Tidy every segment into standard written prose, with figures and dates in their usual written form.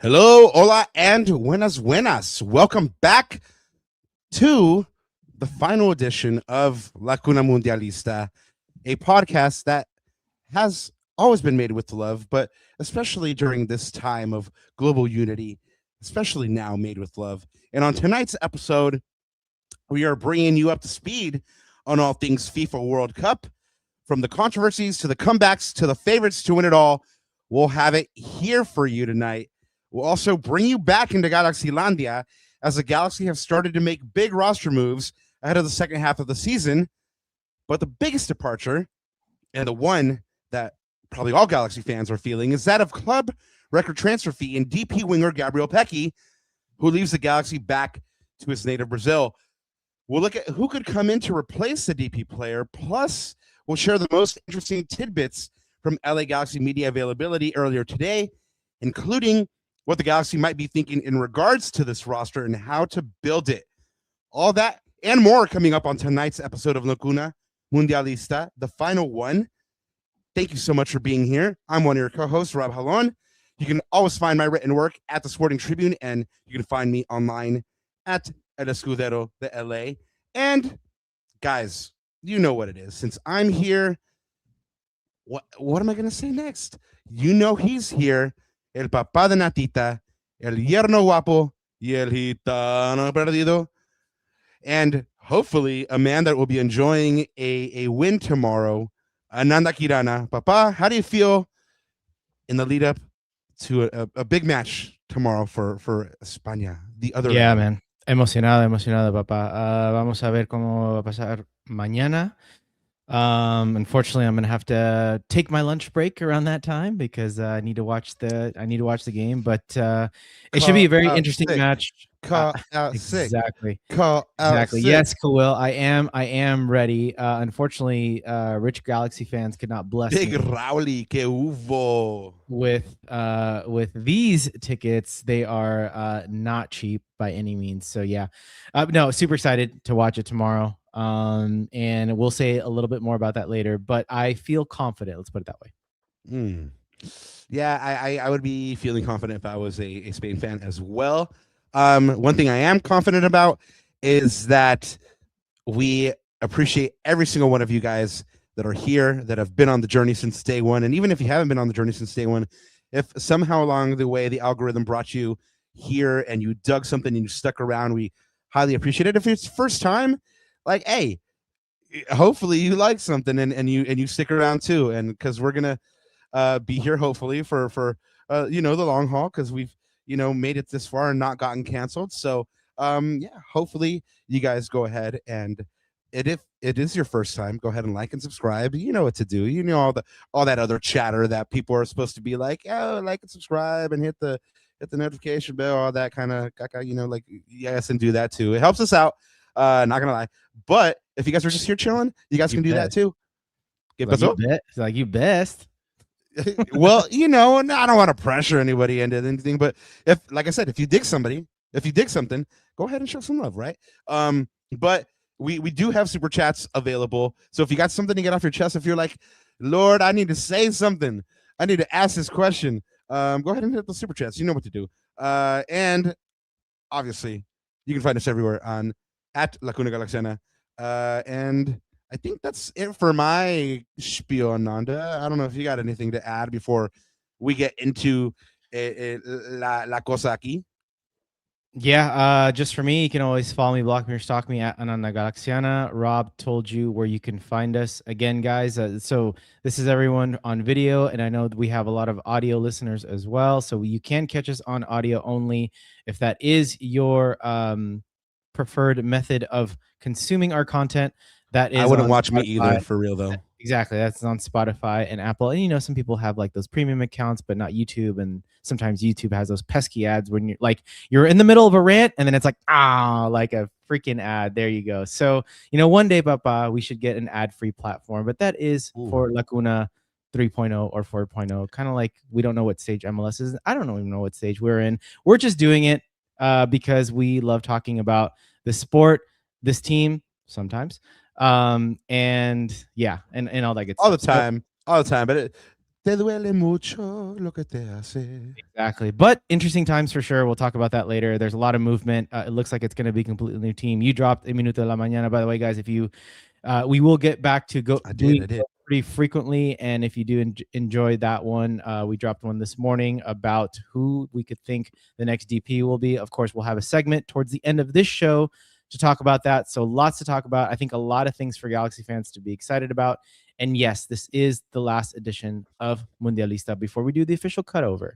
Hello, hola, and buenas, buenas. Welcome back to the final edition of La Cuna Mundialista, a podcast that has always been made with love, but especially during this time of global unity, especially now made with love. And on tonight's episode, we are bringing you up to speed on all things FIFA World Cup, from the controversies to the comebacks to the favorites to win it all. We'll have it here for you tonight. We'll also bring you back into Galaxylandia, as the Galaxy have started to make big roster moves ahead of the second half of the season. But the biggest departure, and the one that probably all Galaxy fans are feeling, is that of club record transfer fee and DP winger Gabriel, who leaves the Galaxy back to his native Brazil. We'll look at who could come in to replace the DP player, plus we'll share the most interesting tidbits from LA Galaxy media availability earlier today, including what the Galaxy might be thinking in regards to this roster and how to build it. All that and more coming up on tonight's episode of La Cuna Mundialista, the final one. Thank you so much for being here. I'm one of your co-hosts, Rob Halon. You can always find my written work at the Sporting Tribune, and you can find me online at El Escudero de LA. And guys, you know what it is. Since I'm here, what am I going to say next? You know he's here. El papá de Natita, el yerno guapo, y el gitano perdido. And hopefully a man that will be enjoying a win tomorrow, Ananda Kirana. Papa, how do you feel in the lead up to a big match tomorrow for España? The other Yeah, man. Emocionado, papá. Vamos a ver cómo va a pasar mañana. Unfortunately, I'm gonna have to take my lunch break around that time because I need to watch the game. But it should be a very interesting match. Exactly. Yes, Khalil, I am ready. Unfortunately, rich Galaxy fans could not bless Big me Rowley que hubo with these tickets. They are not cheap by any means. So yeah, no, super excited to watch it tomorrow. And we'll say a little bit more about that later, but I feel confident. Let's put it that way. Yeah, I would be feeling confident if I was a Spain fan as well. One thing I am confident about is that we appreciate every single one of you guys that are here, that have been on the journey since day one. And even if you haven't been on the journey since day one, if somehow along the way the algorithm brought you here and you dug something and you stuck around, we highly appreciate it. If it's first time, like, hey, hopefully you like something and you stick around too, and because we're gonna be here hopefully for the long haul, because we've made it this far and not gotten canceled. So yeah, hopefully you guys go ahead and if it is your first time, go ahead and like and subscribe. You know what to do. You know all that other chatter that people are supposed to be like, oh, like and subscribe and hit the notification bell, all that kind of like, yes, and do that too. It helps us out. Not gonna lie, but if you guys are just here chilling, you guys can do that too. Like you best. Well, and I don't want to pressure anybody into anything, but if, like I said, if you dig something, go ahead and show some love, right? But we do have super chats available, so if you got something to get off your chest, if you're like, Lord, I need to say something, I need to ask this question, go ahead and hit the super chats. You know what to do. And obviously, you can find us everywhere on at La Cuna Galaxiana. And I think that's it for my spiel, Nanda. I don't know if you got anything to add before we get into la cosa aquí. Yeah, just for me, you can always follow me, block me, or stalk me at Ananda Galaxiana. Rob told you where you can find us. Again, guys, so this is everyone on video, and I know that we have a lot of audio listeners as well. So you can catch us on audio only if that is your preferred method of consuming our content. That is, I wouldn't on watch me Spotify. either, for real though. Exactly. That's on Spotify and Apple. And, you know, some people have like those premium accounts, but not YouTube. And sometimes YouTube has those pesky ads when you're like, you're in the middle of a rant and then it's like, like a freaking ad. There you go. So, you know, one day, Papa, we should get an ad-free platform, but that is for La Cuna 3.0 or 4.0. Kind of like, we don't know what stage MLS is. I don't even know what stage we're in. We're just doing it because we love talking about the sport, this team sometimes. And yeah, and all that good all stuff. the time, all the time. But te duele mucho lo que te hace. Exactly. But interesting times for sure. We'll talk about that later. There's a lot of movement. It looks like it's going to be a completely new team. You dropped a Minuto de la Mañana, by the way, guys. If you, we will get back to I did. pretty frequently. And if you do enjoy that one, we dropped one this morning about who we could think the next DP will be. Of course, we'll have a segment towards the end of this show to talk about that. So lots to talk about. I think a lot of things for Galaxy fans to be excited about. And yes, this is the last edition of Mundialista before we do the official cutover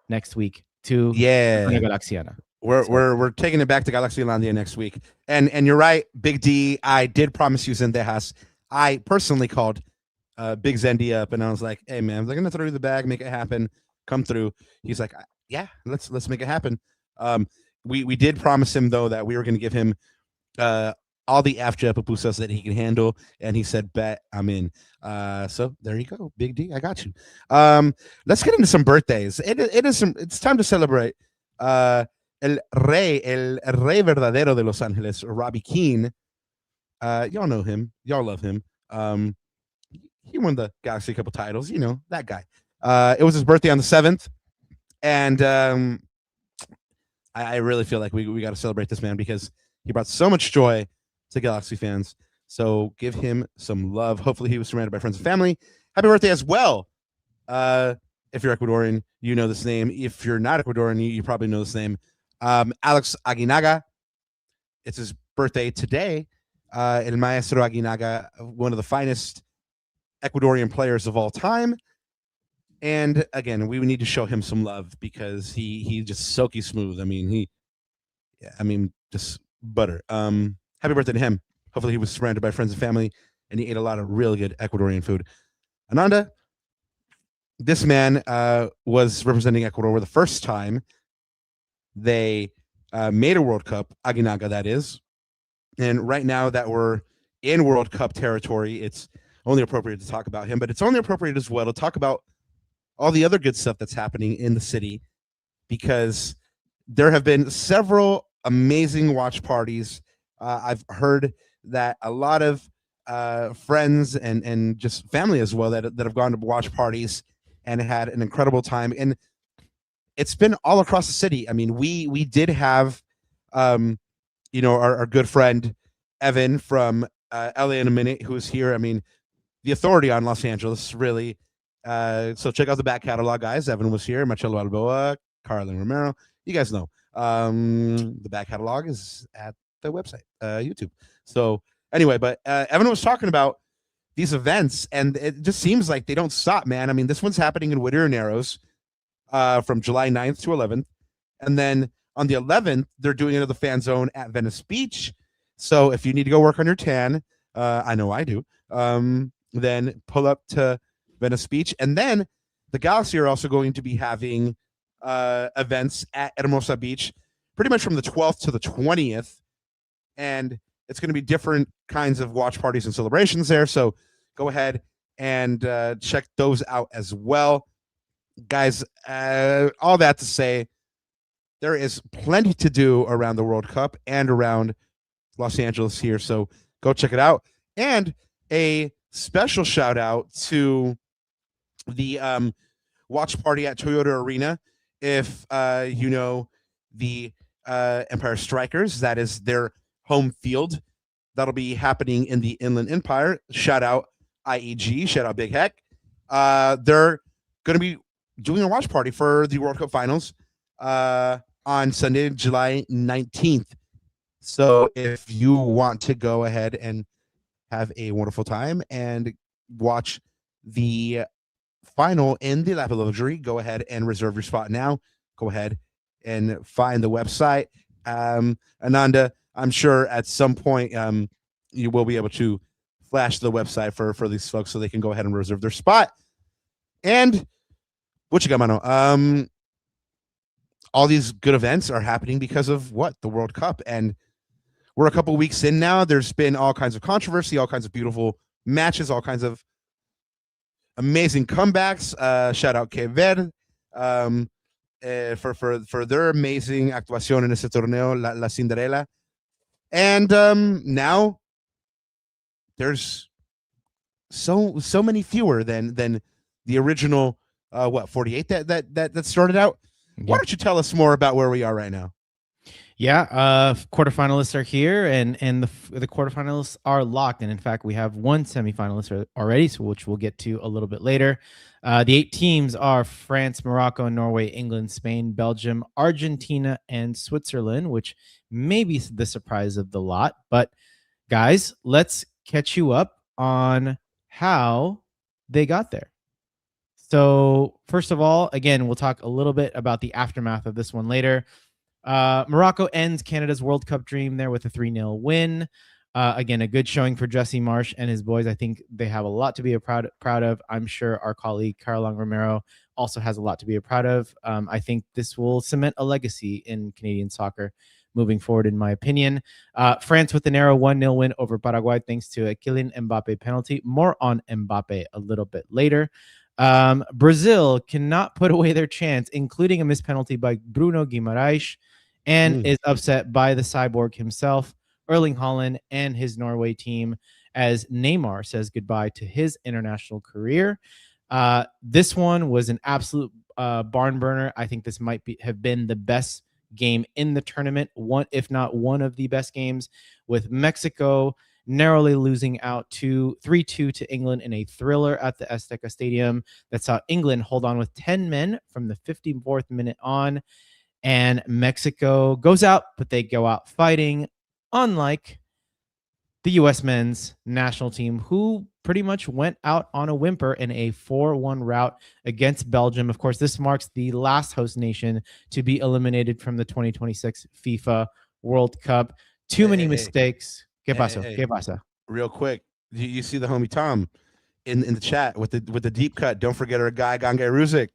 next week to Galaxiana. We're taking it back to Galaxylandia next week. And you're right, Big D. I did promise you Zendejas. I personally called Big Zendy up and I was like, hey man, they're gonna throw you the bag, make it happen, come through. He's like, yeah, let's make it happen. We did promise him though that we were gonna give him all the after pupusas that he can handle, and he said, bet, I'm in. So there you go, Big D, I got you. Let's get into some birthdays. It's time to celebrate el rey verdadero de Los Angeles, Robbie Keane. Y'all know him, y'all love him. He won the Galaxy a couple titles, you know, that guy. It was his birthday on the 7th, and I really feel like we got to celebrate this man because he brought so much joy to Galaxy fans. So give him some love. Hopefully he was surrounded by friends and family. Happy birthday as well. If you're Ecuadorian, you know this name. If you're not Ecuadorian, you probably know this name. Alex Aguinaga. It's his birthday today. El Maestro Aguinaga, one of the finest Ecuadorian players of all time. And again, we need to show him some love because he just silky smooth. I mean, just butter. Happy birthday to him. Hopefully he was surrounded by friends and family and he ate a lot of really good Ecuadorian food. Ananda, this man was representing Ecuador for the first time they made a World Cup, Aguinaga that is. And right now that we're in World Cup territory, it's only appropriate to talk about him, but it's only appropriate as well to talk about all the other good stuff that's happening in the city because there have been several amazing watch parties. I've heard that a lot of friends and just family as well that have gone to watch parties and had an incredible time. And it's been all across the city. I mean, we did have, our good friend Evan from LA in a Minute, who's here. I mean, the authority on Los Angeles, really. So check out the back catalog, guys. Evan was here, Marcelo Alboa, Carlin Romero. You guys know. The back catalog is at the website, YouTube. So anyway, but Evan was talking about these events, and it just seems like they don't stop, man. I mean, this one's happening in Whittier Narrows from July 9th to 11th. And then on the 11th, they're doing it at the fan zone at Venice Beach. So if you need to go work on your tan, I know I do, then pull up to Venice Beach. And then the Galaxy are also going to be having events at Hermosa Beach pretty much from the 12th to the 20th. And it's going to be different kinds of watch parties and celebrations there. So go ahead and check those out as well. Guys, all that to say, there is plenty to do around the World Cup and around Los Angeles here. So go check it out. And a special shout out to the watch party at Toyota Arena. If you know the Empire Strikers, that is their home field. That'll be happening in the Inland Empire. Shout out IEG. Shout out Big Heck. They're going to be doing a watch party for the World Cup finals on Sunday, July 19th. So if you want to go ahead and have a wonderful time and watch the final in the lap of luxury, go ahead and reserve your spot now. Go ahead and find the website. Ananda, I'm sure at some point you will be able to flash the website for these folks so they can go ahead and reserve their spot. And what you got, Mano? All these good events are happening because of what? The World Cup. And we're a couple weeks in now. There's been all kinds of controversy, all kinds of beautiful matches, all kinds of amazing comebacks. Shout out Cuevas for their amazing actuación en ese torneo, La Cinderella. And now there's so many fewer than the original 48 that started out. Yeah. Why don't you tell us more about where we are right now? Yeah, quarterfinalists are here, and the quarterfinalists are locked. And in fact, we have one semifinalist already, so which we'll get to a little bit later. The 8 teams are France, Morocco, Norway, England, Spain, Belgium, Argentina, and Switzerland, which may be the surprise of the lot. But guys, let's catch you up on how they got there. So first of all, again, we'll talk a little bit about the aftermath of this one later. Morocco ends Canada's World Cup dream there with a 3-0 win. Again, a good showing for Jesse Marsh and his boys. I think they have a lot to be proud of. I'm sure our colleague Caroline Romero also has a lot to be proud of. I think this will cement a legacy in Canadian soccer moving forward, in my opinion. France with a narrow 1-0 win over Paraguay thanks to a Kylian Mbappe penalty. More on Mbappe a little bit later. Brazil cannot put away their chance, including a missed penalty by Bruno Guimaraes, and is upset by the cyborg himself, Erling Haaland, and his Norway team, as Neymar says goodbye to his international career. This one was an absolute barn burner. I think this might have been the best game in the tournament, one if not one of the best games, with Mexico narrowly losing out to 3-2 to England in a thriller at the Azteca Stadium that saw England hold on with 10 men from the 54th minute on. And Mexico goes out, but they go out fighting, unlike the U.S. men's national team, who pretty much went out on a whimper in a 4-1 rout against Belgium. Of course, this marks the last host nation to be eliminated from the 2026 FIFA World Cup. Too many mistakes. ¿Qué pasó? ¿Qué pasa? Real quick, you see the homie Tom in the chat with the deep cut. Don't forget our guy Gange Ruzik,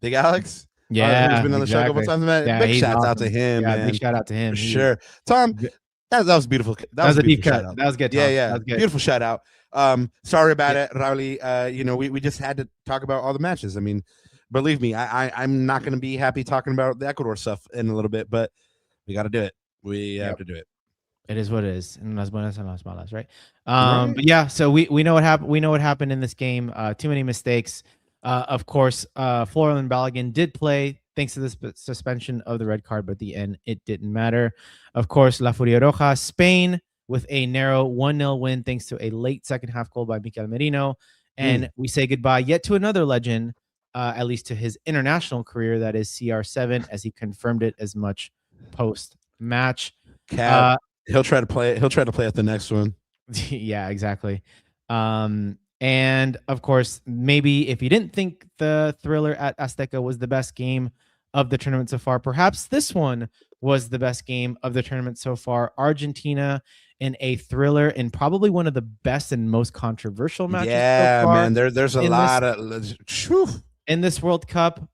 Big Alex. Yeah, who's been on the show a couple times, man. Yeah, big shout out to him, yeah, man. Big shout out to him. For sure. Tom, that was beautiful. That was a deep cut. That was good, Tom. Yeah. That was good. Beautiful shout out. Sorry about it, Rauli. We just had to talk about all the matches. I mean, believe me, I'm not going to be happy talking about the Ecuador stuff in a little bit, but we got to do it. We have to do it. It is what it is. And las buenas and las malas, right? But yeah, so we know what happened. We know what happened in this game. Too many mistakes. Of course, Florian Balogun did play thanks to the suspension of the red card, but at the end, it didn't matter. Of course, La Furia Roja, Spain with a narrow 1-0 win thanks to a late second half goal by Mikel Merino. And we say goodbye yet to another legend, at least to his international career, that is CR7, as he confirmed it as much post-match. He'll try to play at the next one. Yeah, exactly. And of course, maybe if you didn't think the thriller at Azteca was the best game of the tournament so far, perhaps this one was the best game of the tournament so far. Argentina in a thriller and probably one of the best and most controversial matches. Yeah, so far man. There's a lot in this World Cup.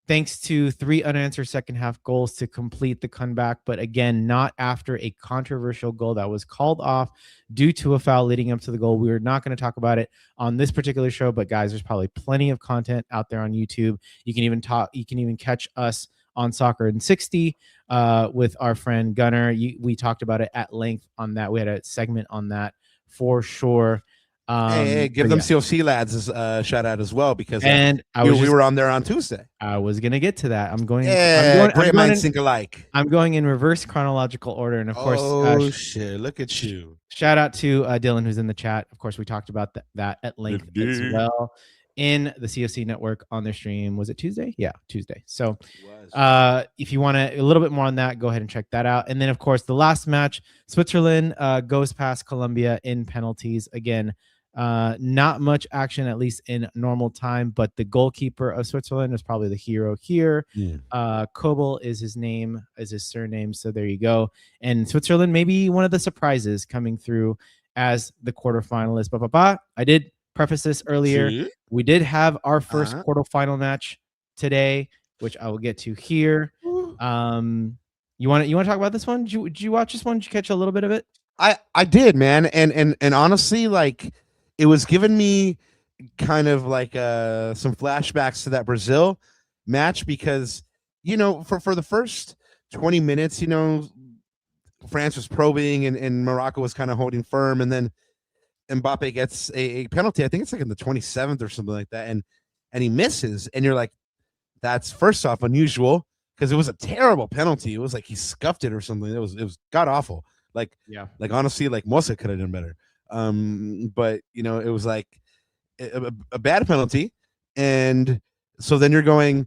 Thanks to 3 unanswered second half goals to complete the comeback, but again, not after a controversial goal that was called off due to a foul leading up to the goal. We are not going to talk about it on this particular show, but guys, there's probably plenty of content out there on YouTube. You can even catch us on Soccer in 60 with our friend Gunnar. We talked about it at length on that. We had a segment on that for sure. Hey, give them COC lads a shout out as well, because we were on there on Tuesday. I was gonna get to that. Great minds think alike. I'm going in reverse chronological order, and of course, shit! Look at you! Shout out to Dylan, who's in the chat. Of course, we talked about that at length as well. in the COC network on their stream. Was it Tuesday? Yeah, Tuesday. So Was. if you want a little bit more on that, go ahead and check that out. And then, of course, the last match, Switzerland goes past Colombia in penalties. Again, not much action, at least in normal time, but the goalkeeper of Switzerland is probably the hero here. Kobel is his name, is his surname. So there you go. And Switzerland, maybe one of the surprises coming through as the quarterfinalist. I did preface this earlier. See? We did have our first quarterfinal match today, which I will get to here. You want to talk about this one? Did you watch this one? Did you catch a little bit of it? I did, man, and honestly, like, it was giving me kind of like some flashbacks to that Brazil match, because for the first 20 minutes, France was probing and Morocco was kind of holding firm, and then Mbappe gets a penalty. I think it's like in the 27th or something like that, and he misses, and you're like, that's first off unusual, because it was a terrible penalty. It was like he scuffed it or something. It was god awful. Like honestly, like Mosa could have done better. But it was like a bad penalty, and so then you're going,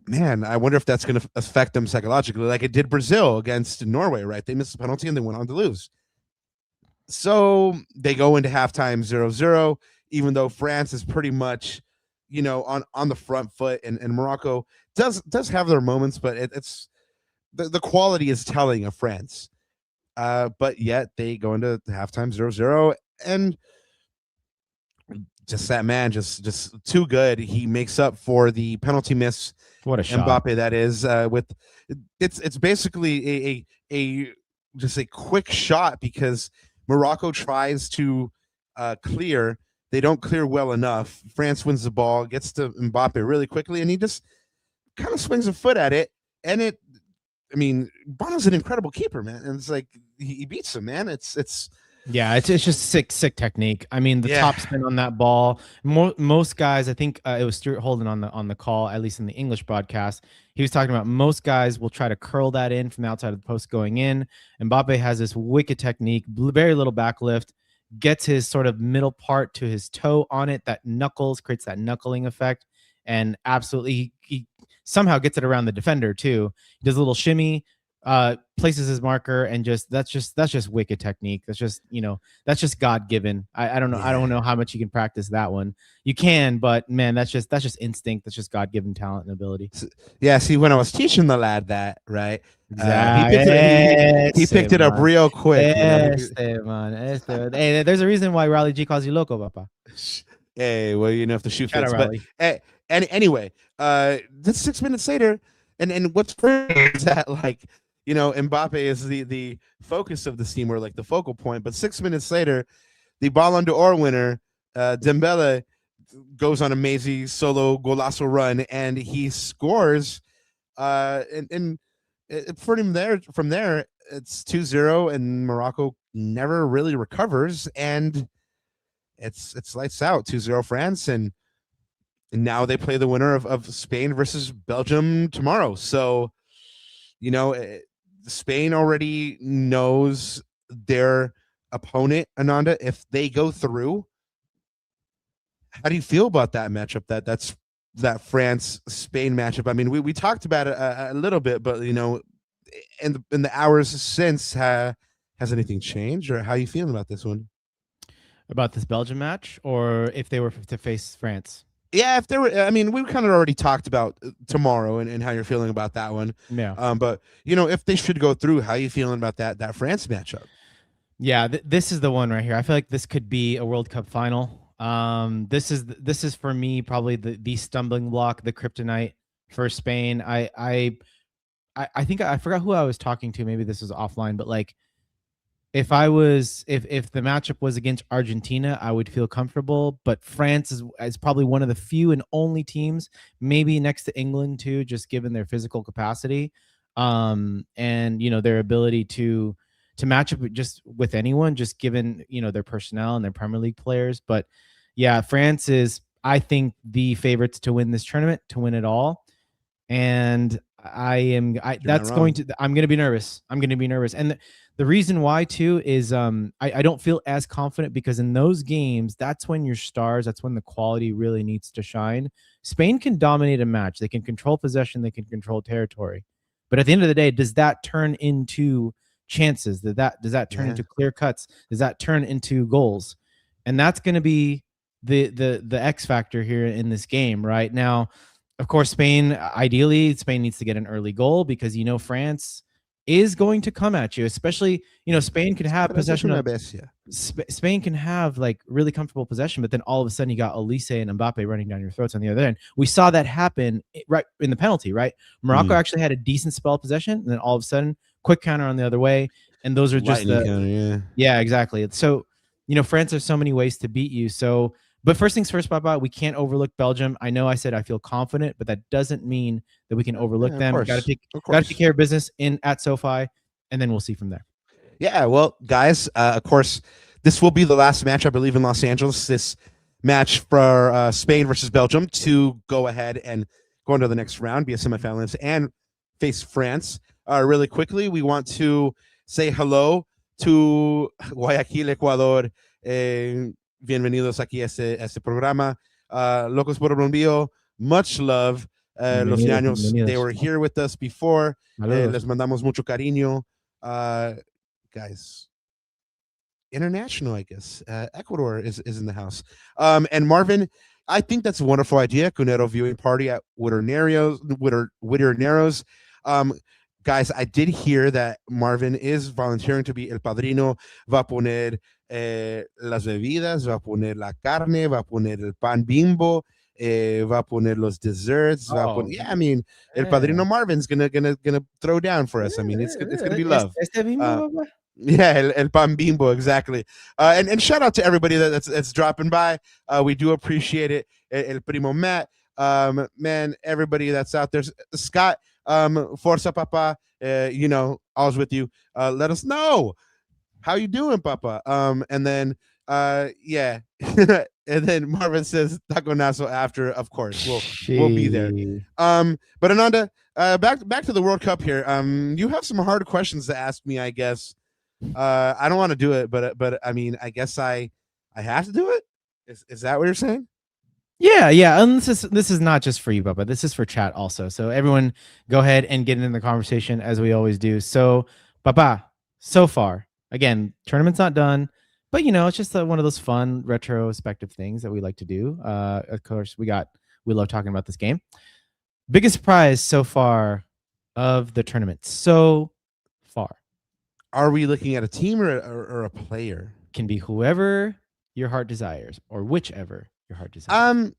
man, I wonder if that's going to affect them psychologically, like it did Brazil against Norway, right? They missed the penalty and they went on to lose. So they go into halftime 0-0, even though France is pretty much, on the front foot, and Morocco does have their moments, but it's the quality is telling of France. But yet they go into halftime 0-0, and just that man, just too good. He makes up for the penalty miss. What a shot. Mbappe, that is, with it's basically a just a quick shot, because Morocco tries to clear. They don't clear well enough. France wins the ball, gets to Mbappe really quickly, and he just kind of swings a foot at it. And Bono's an incredible keeper, man. And it's like he beats him, man. It's just sick technique. I mean, the top spin on that ball. Most guys, I think it was Stuart Holden on the call, at least in the English broadcast. He was talking about most guys will try to curl that in from the outside of the post going in. Mbappe has this wicked technique, very little back lift, gets his sort of middle part to his toe on it. That knuckles creates that knuckling effect, and absolutely he somehow gets it around the defender too. He does a little shimmy, places his marker, and that's just wicked technique. That's just God-given. I don't know. I don't know how much you can practice that one. You can, but man, that's just instinct. That's just God-given talent and ability. Yeah. See, when I was teaching the lad that, right? Exactly. He picked it up real quick. Hey, there's a reason why Raleigh G calls you loco, papa. Hey, well, if the shoe fits. But anyway, that's 6 minutes later, and what's funny is that, like, Mbappe is the focus of the team, or like the focal point. But 6 minutes later, the Ballon d'Or winner, Dembele, goes on a amazing solo golazo run, and he scores. And from there, it's 2-0, and Morocco never really recovers, and it's lights out 2-0 France, and now they play the winner of Spain versus Belgium tomorrow. So, Spain already knows their opponent, Ananda. If they go through, how do you feel about that matchup? That's that France-Spain matchup. I mean, we talked about it a little bit, but in the hours since, has anything changed, or how are you feeling about this one? About this Belgium match, or if they were to face France? Yeah, if there were, I mean, we kind of already talked about tomorrow and how you're feeling about that one. Yeah. But if they should go through, how are you feeling about that France matchup? Yeah, this is the one right here. I feel like this could be a World Cup final. This is for me probably the stumbling block, the kryptonite for Spain. I think I forgot who I was talking to. Maybe this was offline, but like, if the matchup was against Argentina, I would feel comfortable. But France is probably one of the few and only teams, maybe next to England too, just given their physical capacity, and their ability to match up just with anyone, just given their personnel and their Premier League players. But yeah, France is, I think, the favorites to win this tournament, to win it all. And I'm going to be nervous. I'm going to be nervous. And the reason why too is I don't feel as confident because in those games, that's when your stars, that's when the quality really needs to shine. Spain can dominate a match. They can control possession. They can control territory. But at the end of the day, does that turn into chances? Does that turn into clear cuts? Does that turn into goals? And that's going to be the X factor here in this game right now. Of course, Spain needs to get an early goal because France is going to come at you, especially Spain could have possession of Spain can have like really comfortable possession, but then all of a sudden you got Olise and Mbappe running down your throats on the other end. We saw that happen right in the penalty, right? Morocco actually had a decent spell of possession, and then all of a sudden, quick counter on the other way, and those are just yeah, exactly. So France has so many ways to beat you. So, but first things first, Papa, we can't overlook Belgium. I know I said I feel confident, but that doesn't mean that we can overlook them. Got to take care of business at SoFi, and then we'll see from there. Yeah, well, guys, of course, this will be the last match, I believe, in Los Angeles. This match for Spain versus Belgium to go ahead and go into the next round, be a semifinalist, and face France. Really quickly, we want to say hello to Guayaquil, Ecuador. Bienvenidos aquí a este programa. Locos por el Bombío, much love. Los Ñaños, they were here with us before. Les mandamos mucho cariño. Guys, international, I guess. Ecuador is in the house. And Marvin, I think that's a wonderful idea. Cunero viewing party at Whitter Narrows. Guys, I did hear that Marvin is volunteering to be el padrino. Va a poner las bebidas, va a poner la carne, va a poner el pan Bimbo, va a poner los desserts. I mean, el padrino Marvin's gonna throw down for us. I mean, it's gonna be love. Yeah, el pan Bimbo, exactly. And shout out to everybody that's dropping by. We do appreciate it. El primo Matt, man, everybody that's out there. Scott, Forza Papa, all's with you. Let us know how you doing, Papa. And then yeah. And then Marvin says taconazo after, of course. We'll be there. But Ananda, back to the World Cup here. You have some hard questions to ask me, I guess. I don't want to do it, but I mean, I guess I have to do it. Is that what you're saying? Yeah. And this is not just for you, Papa. This is for chat also. So everyone, go ahead and get in the conversation as we always do. So, Papa, so far, again, tournament's not done, but it's just one of those fun retrospective things that we like to do. Of course, we love talking about this game. Biggest prize so far of the tournament so far. Are we looking at a team or a player? Can be whoever your heart desires, or whichever your heart desires.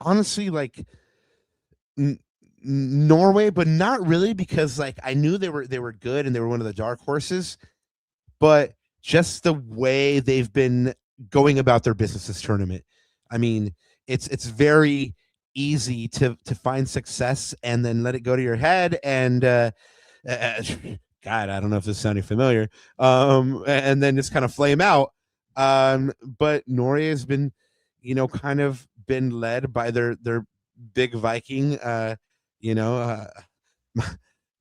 Honestly, like Norway, but not really, because like I knew they were good and they were one of the dark horses, but just the way they've been going about their business this tournament. I mean, it's very easy to find success and then let it go to your head and God, I don't know if this is sounding familiar. And then just kind of flame out. But Norway has been, kind of been led by their big Viking.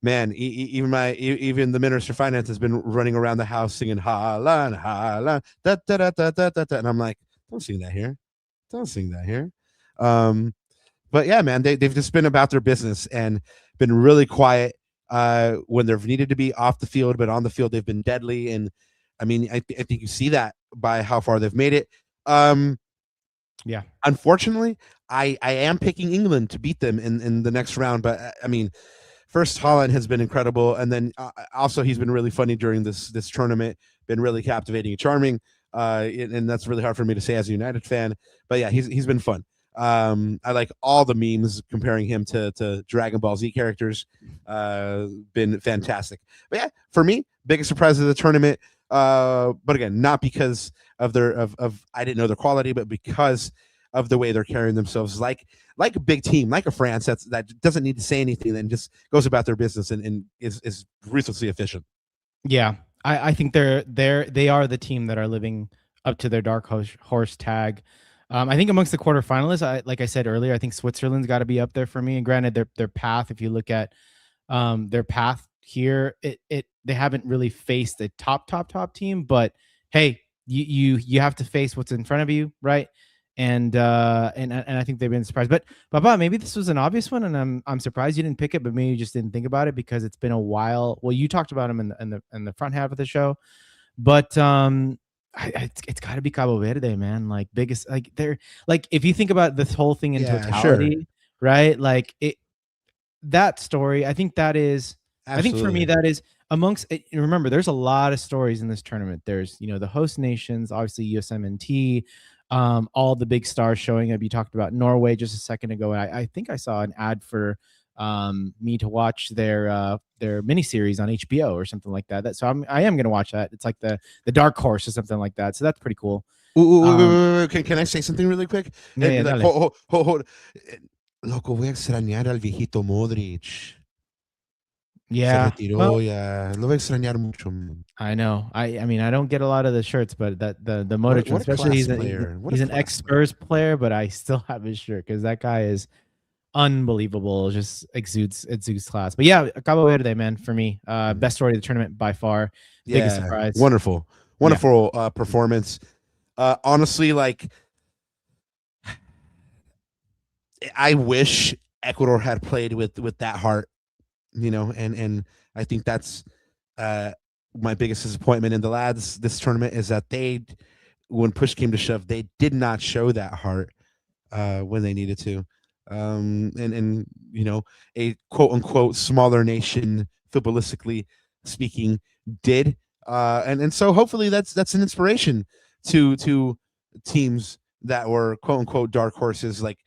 Man, even the Minister of Finance has been running around the house singing Haaland, Haaland, da da da da da da da, and I'm like, don't sing that here. But yeah, man, they've just been about their business and been really quiet. When they've needed to be off the field, but on the field they've been deadly. And I mean, I think you see that by how far they've made it. Yeah. Unfortunately, I am picking England to beat them in the next round. But I mean, first Haaland has been incredible, and then also he's been really funny during this tournament. Been really captivating and charming. And that's really hard for me to say as a United fan. But yeah, he's been fun. I like all the memes comparing him to Dragon Ball Z characters. Been fantastic. But yeah, for me, biggest surprise of the tournament. But again, not because of I didn't know their quality, but because of the way they're carrying themselves, like a big team, like a France that doesn't need to say anything and just goes about their business and is ruthlessly efficient. Yeah, I think they are the team that are living up to their dark horse tag. I think amongst the quarterfinalists, like I said earlier, I think Switzerland's got to be up there for me. And granted, their path, if you look at their path here, they haven't really faced a top team, but hey, you have to face what's in front of you, right? And I think they've been surprised. But Papa, maybe this was an obvious one, and I'm surprised you didn't pick it, but maybe you just didn't think about it because it's been a while. Well, you talked about him in the front half of the show, but it's got to be Cabo Verde, man. Like biggest, like they're like if you think about this whole thing in totality, right? Like that story, I think that is. Absolutely. I think for me that is amongst. Remember, there's a lot of stories in this tournament. There's the host nations, obviously USMNT, all the big stars showing up. You talked about Norway just a second ago, and I think I saw an ad for me to watch their miniseries on HBO or something like that. So I am going to watch that. It's like the Dark Horse or something like that. So that's pretty cool. Can I say something really quick? Yeah, hold. Loco, voy a extrañar al viejito Modric. Yeah. Se retiró, ya. Lo voy a extrañar mucho. I know. I mean, I don't get a lot of the shirts, but the Modric, especially he's an ex-Spurs player, but I still have his shirt because that guy is unbelievable. Just exudes class. But yeah, Cabo Verde, man, for me, best story of the tournament by far. Biggest surprise. Wonderful performance. Honestly, like I wish Ecuador had played with that heart, and I think that's my biggest disappointment in the lads this tournament is that when push came to shove, they did not show that heart when they needed to. And a quote unquote smaller nation footballistically speaking did. And so hopefully that's an inspiration to teams that were quote unquote dark horses like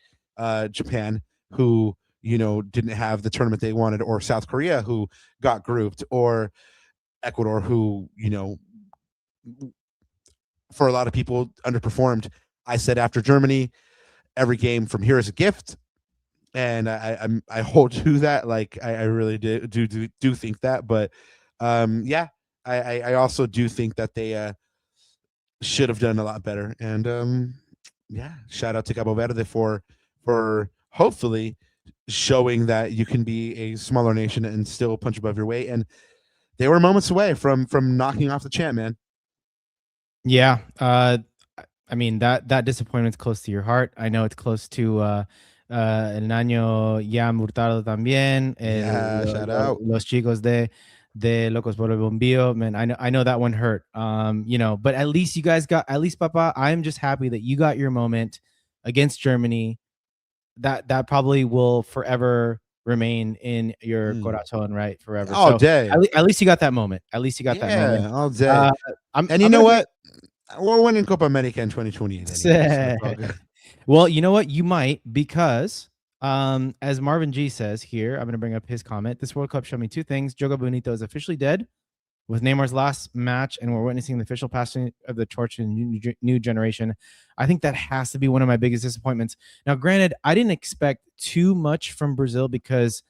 Japan, who didn't have the tournament they wanted, or South Korea, who got grouped, or Ecuador, who for a lot of people underperformed. I said after Germany, every game from here is a gift, and I hold to that. Like I really do think that, but I also do think that they should have done a lot better. And shout out to Cabo Verde for hopefully showing that you can be a smaller nation and still punch above your weight. And they were moments away from knocking off the champ, man. Yeah. I mean, that disappointment's close to your heart. I know it's close to El Año Ya Murtado también. Shout out. Los chicos de Locos por el Bombillo. Man, I know that one hurt. But at least you guys got, Papa, I'm just happy that you got your moment against Germany. That probably will forever remain in your corazón, right? Forever. All day. At least you got that moment. At least you got that moment. All day. And you know what? We're winning Copa America in 2028. Anyway, well, you know what? You might, because as Marvin G says here, I'm going to bring up his comment. This World Cup showed me two things. Joga Bonito is officially dead with Neymar's last match, and we're witnessing the official passing of the torch in new generation. I think that has to be one of my biggest disappointments. Now, granted, I didn't expect too much from Brazil because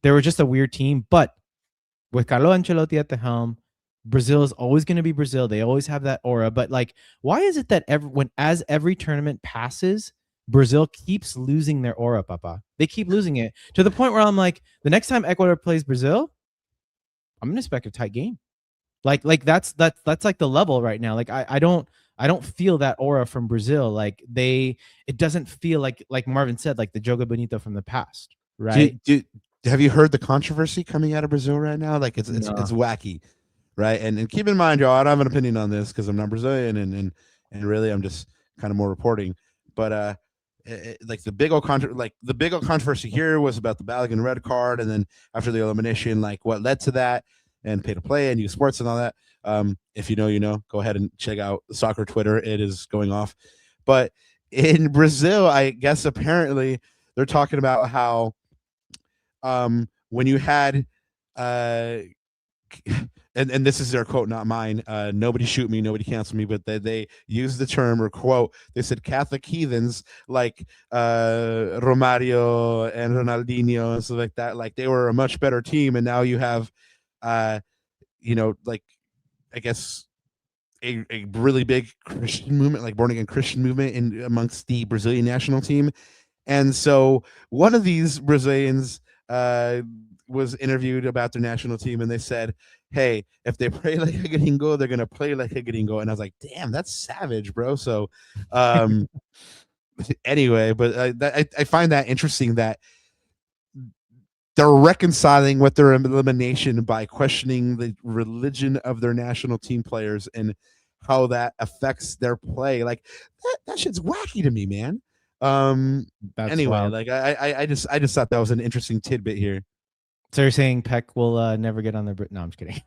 they were just a weird team, but with Carlo Ancelotti at the helm, Brazil is always going to be Brazil. They always have that aura. But like, why is it that as every tournament passes, Brazil keeps losing their aura, Papa? They keep losing it to the point where I'm like, the next time Ecuador plays Brazil, I'm going to expect a tight game. Like that's like the level right now. Like I don't feel that aura from Brazil. Like it doesn't feel like Marvin said, like the Joga Bonito from the past, right? Have you heard the controversy coming out of Brazil right now? Like it's wacky. Right. And keep in mind, y'all, I don't have an opinion on this because I'm not Brazilian and really I'm just kind of more reporting. But like the big old controversy here was about the Balogun red card, and then after the elimination, like what led to that, and pay to play and use sports and all that. If you know, you know, go ahead and check out soccer Twitter. It is going off. But in Brazil, I guess apparently they're talking about how when you had and this is their quote, not mine. Nobody shoot me, nobody cancel me, but they used the term or quote. They said Catholic heathens like Romario and Ronaldinho and stuff like that. Like they were a much better team, and now you have, like I guess a really big Christian movement, like born again Christian movement in amongst the Brazilian national team. And so one of these Brazilians was interviewed about their national team, and they said, "Hey, if they play like a gringo, they're gonna play like a gringo." And I was like, "Damn, that's savage, bro." So, um, anyway, but I find that interesting that they're reconciling with their elimination by questioning the religion of their national team players and how that affects their play. Like that shit's wacky to me, man. That's Anyway, wild. like I just thought that was an interesting tidbit here. So you're saying Peck will never get on the? No, I'm just kidding.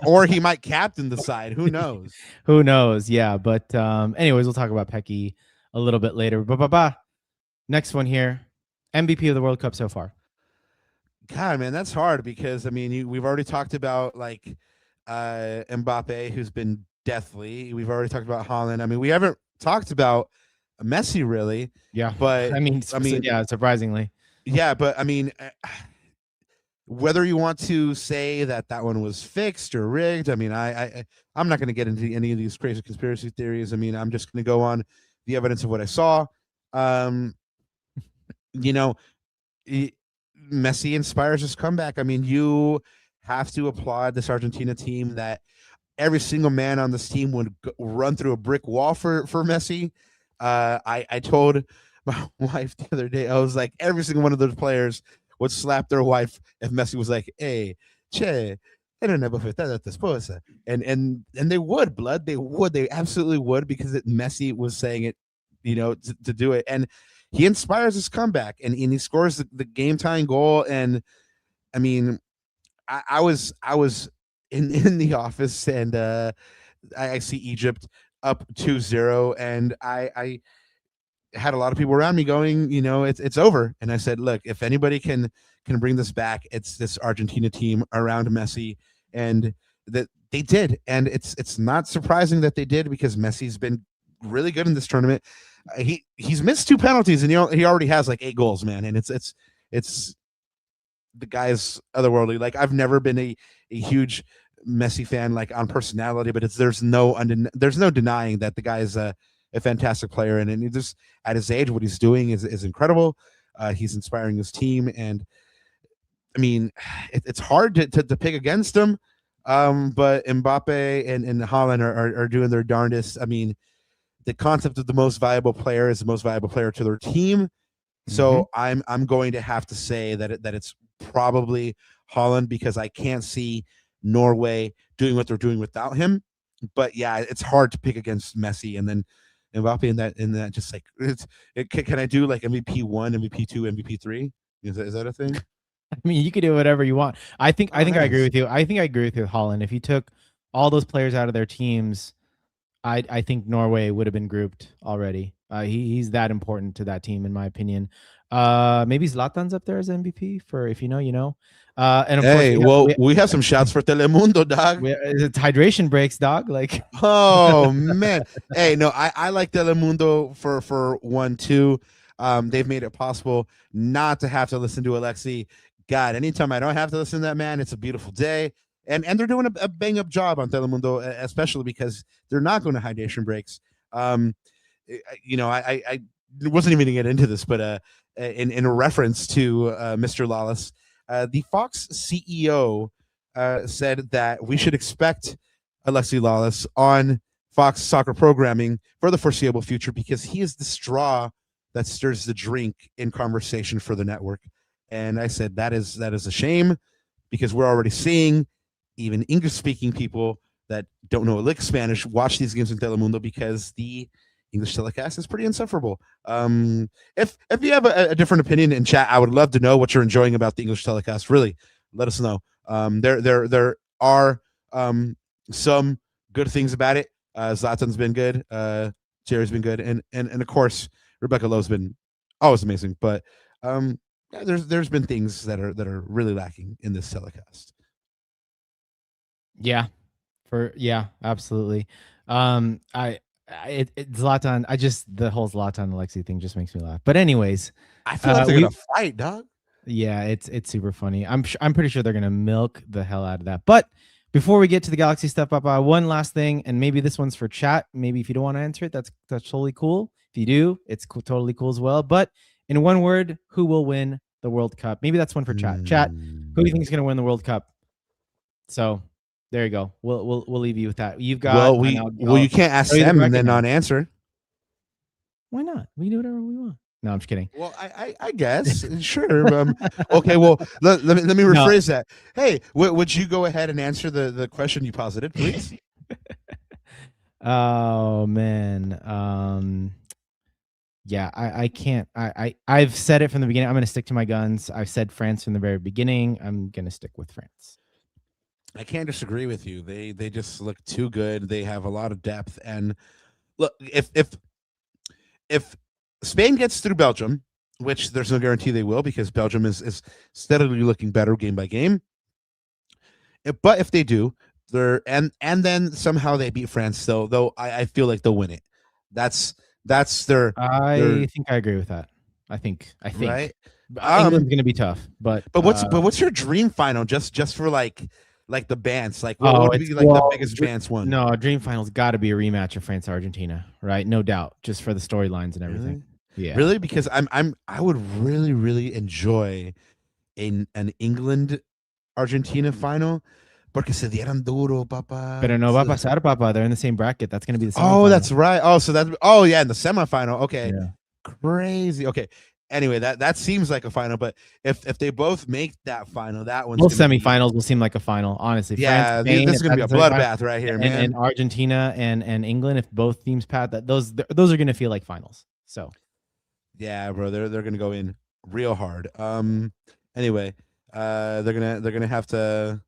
Or he might captain the side. Who knows? Who knows? Yeah, but anyways, we'll talk about Pecky a little bit later. Next one here, MVP of the World Cup so far. God, man, that's hard because I mean, we've already talked about like Mbappe, who's been deathly. We've already talked about Haaland. I mean, we haven't talked about Messi really. Yeah, But I mean, yeah, surprisingly. Yeah, but I mean, whether you want to say that one was fixed or rigged, I mean, I'm not going to get into any of these crazy conspiracy theories. I mean, I'm just going to go on the evidence of what I saw. You know, Messi inspires his comeback. I mean, you have to applaud this Argentina team that every single man on this team would run through a brick wall for Messi. I told my wife the other day, I was like, every single one of those players would slap their wife if Messi was like, "Hey, che, and they would, blood, they absolutely would, because Messi was saying it, to do it, and he inspires his comeback, and he scores the game tying goal. And I mean, I was in the office, and I see Egypt up 2-0, and I had a lot of people around me going, it's over. And I said, look, if anybody can bring this back, it's this Argentina team around Messi, and that they did. And it's not surprising that they did, because Messi's been really good in this tournament. He's missed 2 penalties, and he already has like 8 goals, man. And it's the guy's otherworldly. Like, I've never been a huge Messi fan, like on personality, but there's no denying that the guy is a fantastic player, and he just, at his age, what he's doing is incredible. He's inspiring his team, and I mean, it's hard to pick against him. But Mbappe and Haaland are doing their darndest. I mean, the concept of the most valuable player is the most valuable player to their team. So I'm going to have to say that it's probably Haaland, because I can't see Norway doing what they're doing without him. But yeah, it's hard to pick against Messi, and then Mbappe in that just like can I do like MVP 1, MVP 2, MVP 3? Is that a thing? I mean, you could do whatever you want. I think nice. I agree with you. I think I agree with you, Holland. If you took all those players out of their teams, I think Norway would have been grouped already. He's that important to that team, in my opinion. Maybe Zlatan's up there as MVP for, if you know, you know. And of course, we have some shouts for Telemundo, dog. It's hydration breaks, dog. Like, oh man, hey, no, I like Telemundo for 1 2. They've made it possible not to have to listen to Alexi. God, anytime I don't have to listen to that man, it's a beautiful day. And they're doing a bang up job on Telemundo, especially because they're not going to hydration breaks. I wasn't even going to get into this, but in a reference to Mr. Lawless, the Fox CEO said that we should expect Alexi Lawless on Fox soccer programming for the foreseeable future, because he is the straw that stirs the drink in conversation for the network. And I said that is a shame, because we're already seeing even English-speaking people that don't know a lick Spanish watch these games in Telemundo, because the English telecast is pretty insufferable. If you have a different opinion in chat, I would love to know what you're enjoying about the English telecast. Really, let us know. There are some good things about it. Zlatan's been good. Jerry's been good, and of course Rebecca Lowe's been always amazing. But there's been things that are really lacking in this telecast. Yeah, absolutely. Zlatan, the whole Zlatan Alexi thing just makes me laugh. But anyways, I feel like they're gonna fight, dog. Yeah, it's super funny. I'm pretty sure they're gonna milk the hell out of that. But Before we get to the Galaxy stuff, Papa, one last thing, and maybe this one's for chat. Maybe if you don't want to answer it, that's totally cool. If you do, it's totally cool as well. But in one word, who will win the World Cup? Maybe that's one for chat. Chat, who do you think is going to win the World Cup? So there you go. We'll leave you with that. You've got. You can't ask them and then not answer. Why not? We can do whatever we want. No, I'm just kidding. Well, I guess sure. Okay, well let me rephrase that. Hey, would you go ahead and answer the question you posited, please? Oh man, yeah, I can't. I've said it from the beginning. I'm going to stick to my guns. I've said France from the very beginning. I'm going to stick with France. I can't disagree with you. They just look too good. They have a lot of depth, and look, if Spain gets through Belgium, which there's no guarantee they will, because Belgium is steadily looking better game by game. But if they do, and then somehow they beat France, though I feel like they'll win it. That's their. I think I agree with that. I think right. England's gonna be tough, but what's your dream final? Just for like the bands, like what would be like the biggest chance one? No, dream final's got to be a rematch of France Argentina, right? No doubt, just for the storylines and everything. Really? Yeah, really, because I would really enjoy an England Argentina final, porque se dieran duro, papa. Pero no va a pasar, papa. They're in the same bracket. That's gonna be the semifinal. Oh, that's right. Oh, so yeah, in the semifinal. Okay, yeah. Crazy. Okay. Anyway, that seems like a final, but if they both make that final, that one's both semifinals will seem like a final, honestly. Yeah, France, Spain, this is gonna be a bloodbath right here, man. And Argentina and England, if both teams pass that, those are gonna feel like finals. So, yeah, bro, they're gonna go in real hard. Anyway, they're gonna have to.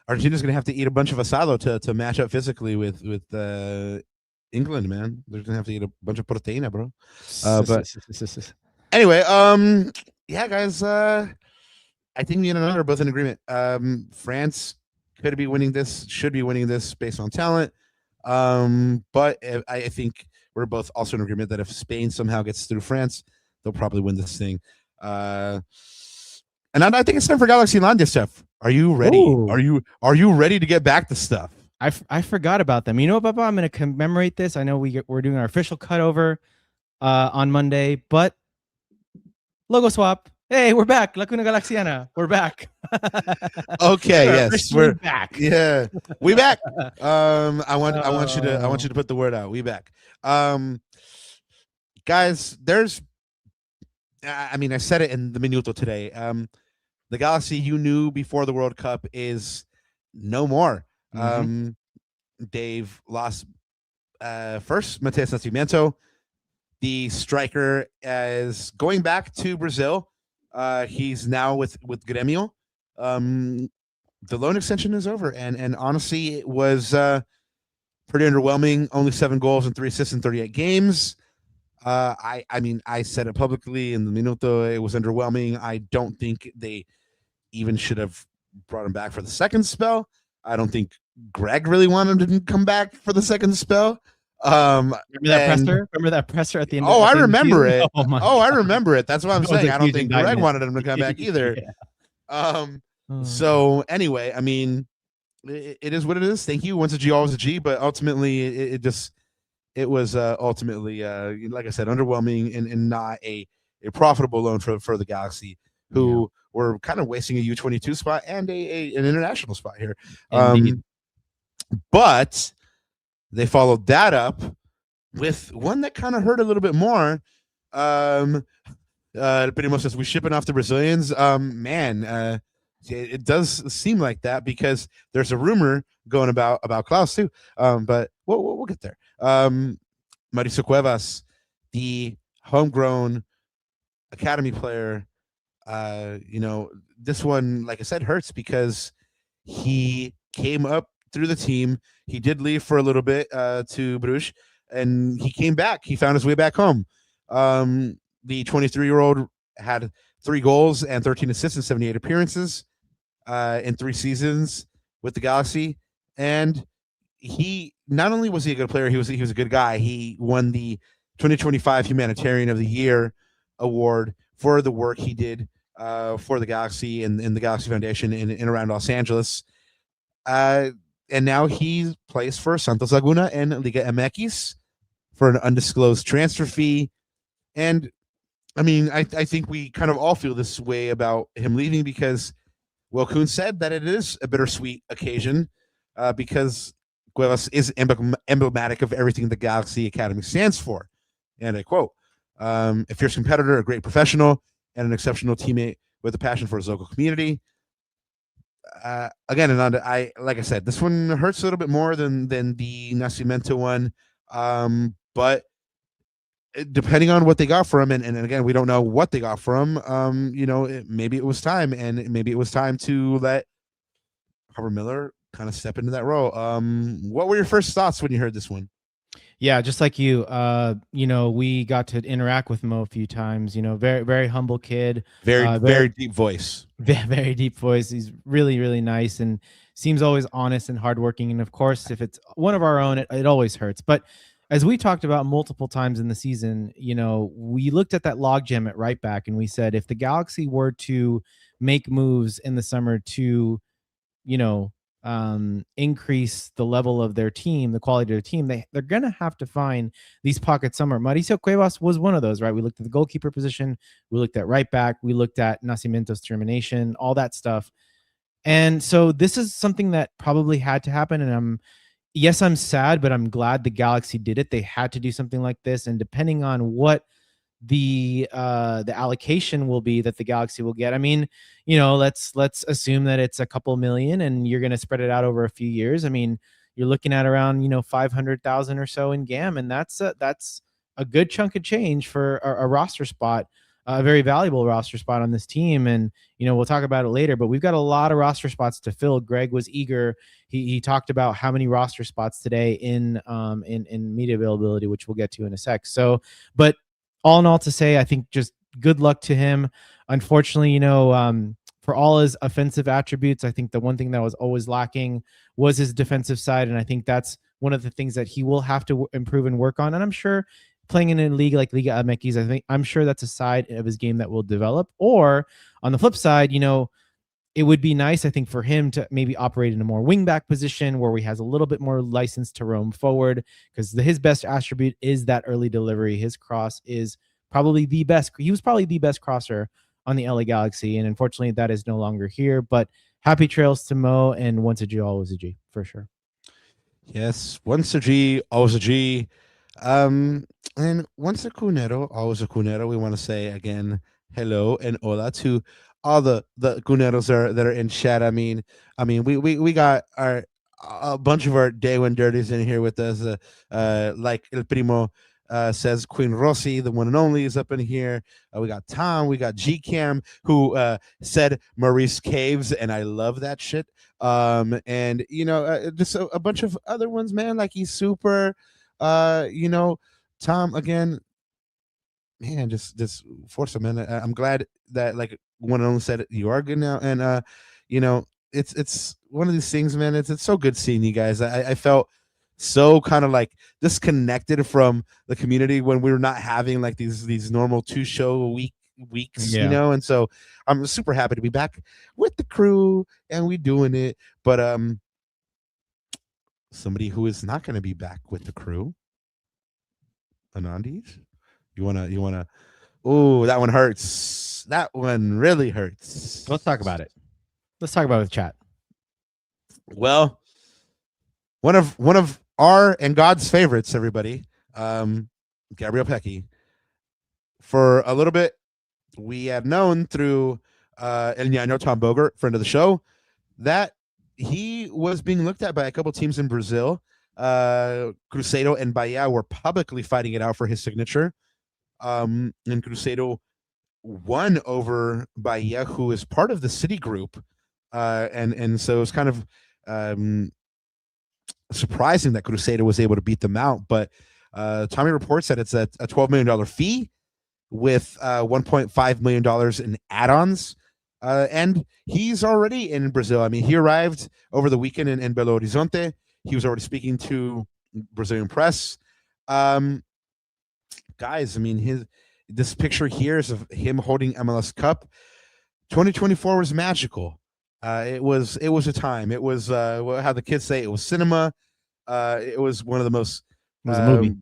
Argentina's gonna have to eat a bunch of asado to match up physically with England, man. They're gonna have to eat a bunch of proteína, bro. But. Anyway, yeah, guys, I think me and another are both in agreement. France should be winning this based on talent. But I think we're both also in agreement that if Spain somehow gets through France, they'll probably win this thing. And I think it's time for Galaxy Landia stuff. Are you ready? Ooh. Are you ready to get back to stuff? I forgot about them. You know what, Papa? I'm going to commemorate this. I know we're doing our official cutover on Monday, but logo swap. Hey, we're back. La Cuna Galaxiana. We're back. Okay, yes. We're back. Yeah. We back. I want you to put the word out. We back. Guys, I said it in the Minuto today. The Galaxy you knew before the World Cup is no more. Mm-hmm. They've lost first Matheus Nascimento. The striker is going back to Brazil. He's now with Grêmio. The loan extension is over, and honestly, it was pretty underwhelming. Only 7 goals and 3 assists in 38 games. I said it publicly in the Minuto. It was underwhelming. I don't think they even should have brought him back for the second spell. I don't think Greg really wanted him to come back for the second spell. Remember that presser at the end? I remember it. I remember it. That's what I'm saying. I don't think Greg wanted him to come back either. Yeah. So anyway, it is what it is. Thank you. Once a G, always a G. But ultimately, it was ultimately, like I said, underwhelming and not a profitable loan for the Galaxy, who were kind of wasting a U22 spot and an international spot here. But they followed that up with one that kind of hurt a little bit more. Primo says, we shipping off the Brazilians. It does seem like that, because there's a rumor going about Klaus too. But we'll get there. Mauricio Cuevas, the homegrown academy player, this one, like I said, hurts because he came up through the team. He did leave for a little bit to Bruges, and he came back. He found his way back home. The 23-year-old had 3 goals and 13 assists in 78 appearances in 3 seasons with the Galaxy. And he not only was he a good player, he was a good guy. He won the 2025 Humanitarian of the Year award for the work he did for the Galaxy and the Galaxy Foundation in around Los Angeles. And now he plays for Santos Laguna and Liga MX for an undisclosed transfer fee. And I mean, I think we kind of all feel this way about him leaving because, well, Kuhn said that it is a bittersweet occasion because Cuevas is emblematic of everything the Galaxy Academy stands for. And I quote, a fierce competitor, a great professional, and an exceptional teammate with a passion for his local community. Again, and I like I said, this one hurts a little bit more than the Nascimento one, but depending on what they got for him, and again, we don't know what they got for him. Maybe it was time, and maybe it was time to let Harvard Miller kind of step into that role. What were your first thoughts when you heard this one? Yeah, just like you, we got to interact with Mo a few times. Very, very humble kid. Very deep voice. Very deep voice. He's really, really nice and seems always honest and hardworking. And of course, if it's one of our own, it always hurts. But as we talked about multiple times in the season, we looked at that logjam at right back and we said, if the Galaxy were to make moves in the summer to, increase the level of their team, the quality of their team, they're going to have to find these pockets somewhere. Mauricio Cuevas was one of those, right? We looked at the goalkeeper position. We looked at right back. We looked at Nascimento's termination, all that stuff. And so this is something that probably had to happen. And I'm sad, but I'm glad the Galaxy did it. They had to do something like this. And depending on what the allocation will be that the Galaxy will get, I mean, let's assume that it's a couple million and you're going to spread it out over a few years. I mean, you're looking at around 500,000 or so in GAM, and that's a good chunk of change for a roster spot, a very valuable roster spot on this team. And we'll talk about it later, but we've got a lot of roster spots to fill. Greg was eager. He talked about how many roster spots today in media availability, which we'll get to in a sec. So, but all in all, to say, I think just good luck to him. Unfortunately, for all his offensive attributes, I think the one thing that was always lacking was his defensive side. And I think that's one of the things that he will have to improve and work on. And I'm sure playing in a league like Liga MX, I'm sure that's a side of his game that will develop. Or on the flip side, it would be nice, I think, for him to maybe operate in a more wingback position where he has a little bit more license to roam forward, because his best attribute is that early delivery. His cross is probably the best. He was probably the best crosser on the LA Galaxy, and unfortunately that is no longer here. But happy trails to Mo, and once a G, always a G, for sure. Yes, once a G, always a G. And once a Cunero, always a Cunero. We want to say again hello and hola to all the Cuneros that are in chat. I mean, we got a bunch of our day one dirties in here with us. Like El Primo says, Queen Rossi, the one and only, is up in here. We got Tom, we got G Cam, who said Maurice Caves, and I love that shit. And just a bunch of other ones, man. Like he's super. Tom again. Man, just force him, man. I'm glad that like one and only said you are good now, and it's one of these things, man. It's so good seeing you guys. I felt so kind of like disconnected from the community when we were not having like these normal 2-show weeks, Yeah. and so I'm super happy to be back with the crew and we doing it. But somebody who is not going to be back with the crew, Anandis. You wanna. Oh, that one hurts. That one really hurts. Let's talk about it. Let's talk about it with chat. Well, one of our and God's favorites, everybody, Gabriel Pecchi. For a little bit, we have known through El Ñaño Tom Bogert, friend of the show, that he was being looked at by a couple teams in Brazil. Cruzeiro and Bahia were publicly fighting it out for his signature. And Cruzeiro won over Bahia, who is part of the City Group, and so it's kind of surprising that Cruzeiro was able to beat them out. But Tommy reports that it's a $12 million fee with $1.5 million in add-ons, and he's already in Brazil. I mean, he arrived over the weekend in Belo Horizonte. He was already speaking to Brazilian press. Guys, I mean, this picture here is of him holding MLS Cup. 2024 was magical. It was a time. It was how the kids say, it was cinema. It was one of the most It was a movie.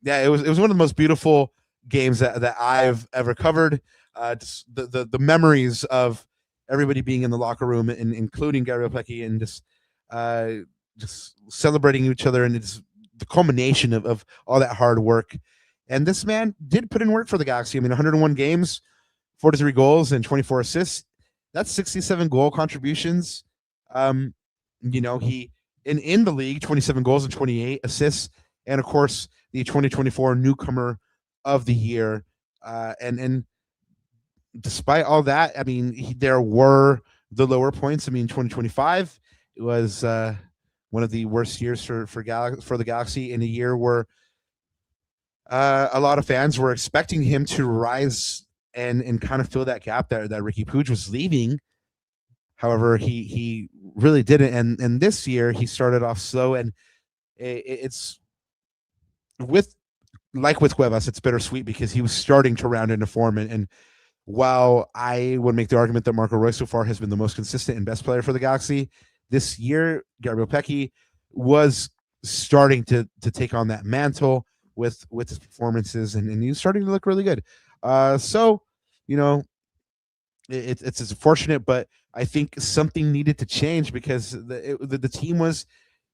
yeah, it was one of the most beautiful games that I've ever covered. Just the memories of everybody being in the locker room, and including Gabriel Pecci, and uh, just celebrating each other, and it's the culmination of all that hard work. And this man did put in work for the Galaxy. I mean, 101 games, 43 goals, and 24 assists. That's 67 goal contributions. He in the league, 27 goals and 28 assists, and of course the 2024 newcomer of the year. And despite all that, I mean, there were the lower points. I mean, 2025 was one of the worst years for the Galaxy, in a year where a lot of fans were expecting him to rise and kind of fill that gap that Ricky Puig was leaving. However, he really didn't, and this year he started off slow, and it's with Cuevas, it's bittersweet because he was starting to round into form, and while I would make the argument that Marco Reus so far has been the most consistent and best player for the Galaxy this year, Gabriel Pecci was starting to take on that mantle with his performances, and he's starting to look really good. So, you know, it's unfortunate, but I think something needed to change because the team was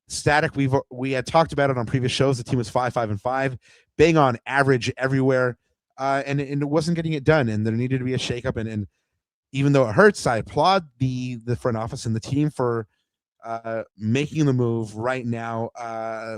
static. We had talked about it on previous shows. The team was 5-5-5, bang on average everywhere, and it wasn't getting it done. And there needed to be a shakeup. And even though it hurts, I applaud the front office and the team for making the move right now.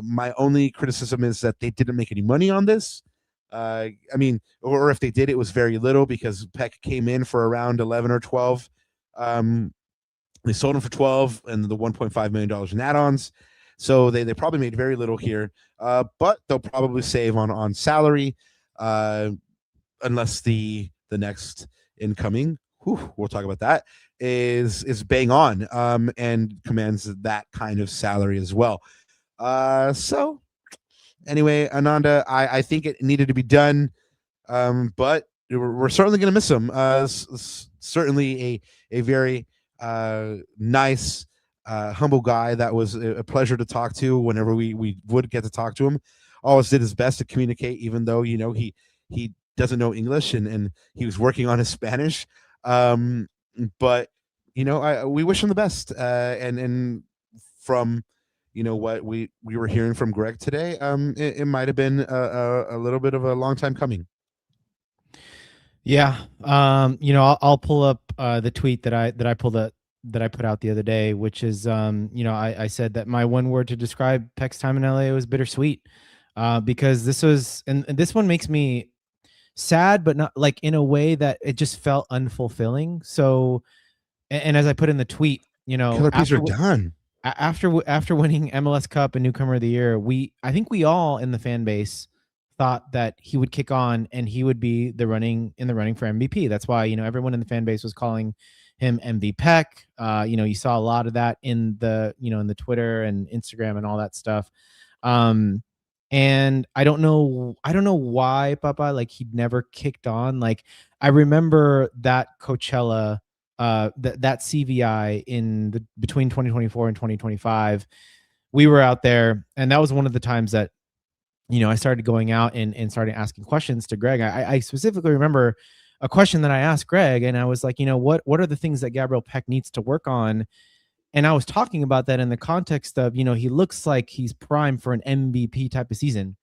My only criticism is that they didn't make any money on this. I mean, or if they did, it was very little because Peck came in for around 11 or 12. They sold him for 12 and the $1.5 million in add-ons. So they probably made very little here, but they'll probably save on salary, unless the next incoming, we'll talk about that, is bang on, and commands that kind of salary as well. So anyway, Ananda, I think it needed to be done, but we're certainly going to miss him. Certainly a very nice, humble guy that was a pleasure to talk to whenever we would get to talk to him. Always did his best to communicate, even though he doesn't know English, and he was working on his Spanish. But we wish him the best. And from what we were hearing from Greg today, it might have been a little bit of a long time coming. Yeah. I'll pull up the tweet that I put out the other day, which is, I said that my one word to describe Pec's time in LA was bittersweet, because this one makes me sad, but not like in a way that it just felt unfulfilling. So, and as I put in the tweet, Killer Bees are done. After winning MLS Cup and Newcomer of the Year, I think we all in the fan base thought that he would kick on and he would be in the running for MVP. That's why, everyone in the fan base was calling him MV Pec. You saw a lot of that in the, in the Twitter and Instagram and all that stuff. And I don't know why, Papa, like he'd never kicked on. Like I remember that Coachella, that CVI between 2024 and 2025, we were out there, and that was one of the times that I started going out and started asking questions to Greg. I specifically remember a question that I asked Greg, and I was like, what are the things that Gabriel Pec needs to work on? And I was talking about that in the context of, he looks like he's primed for an MVP type of season.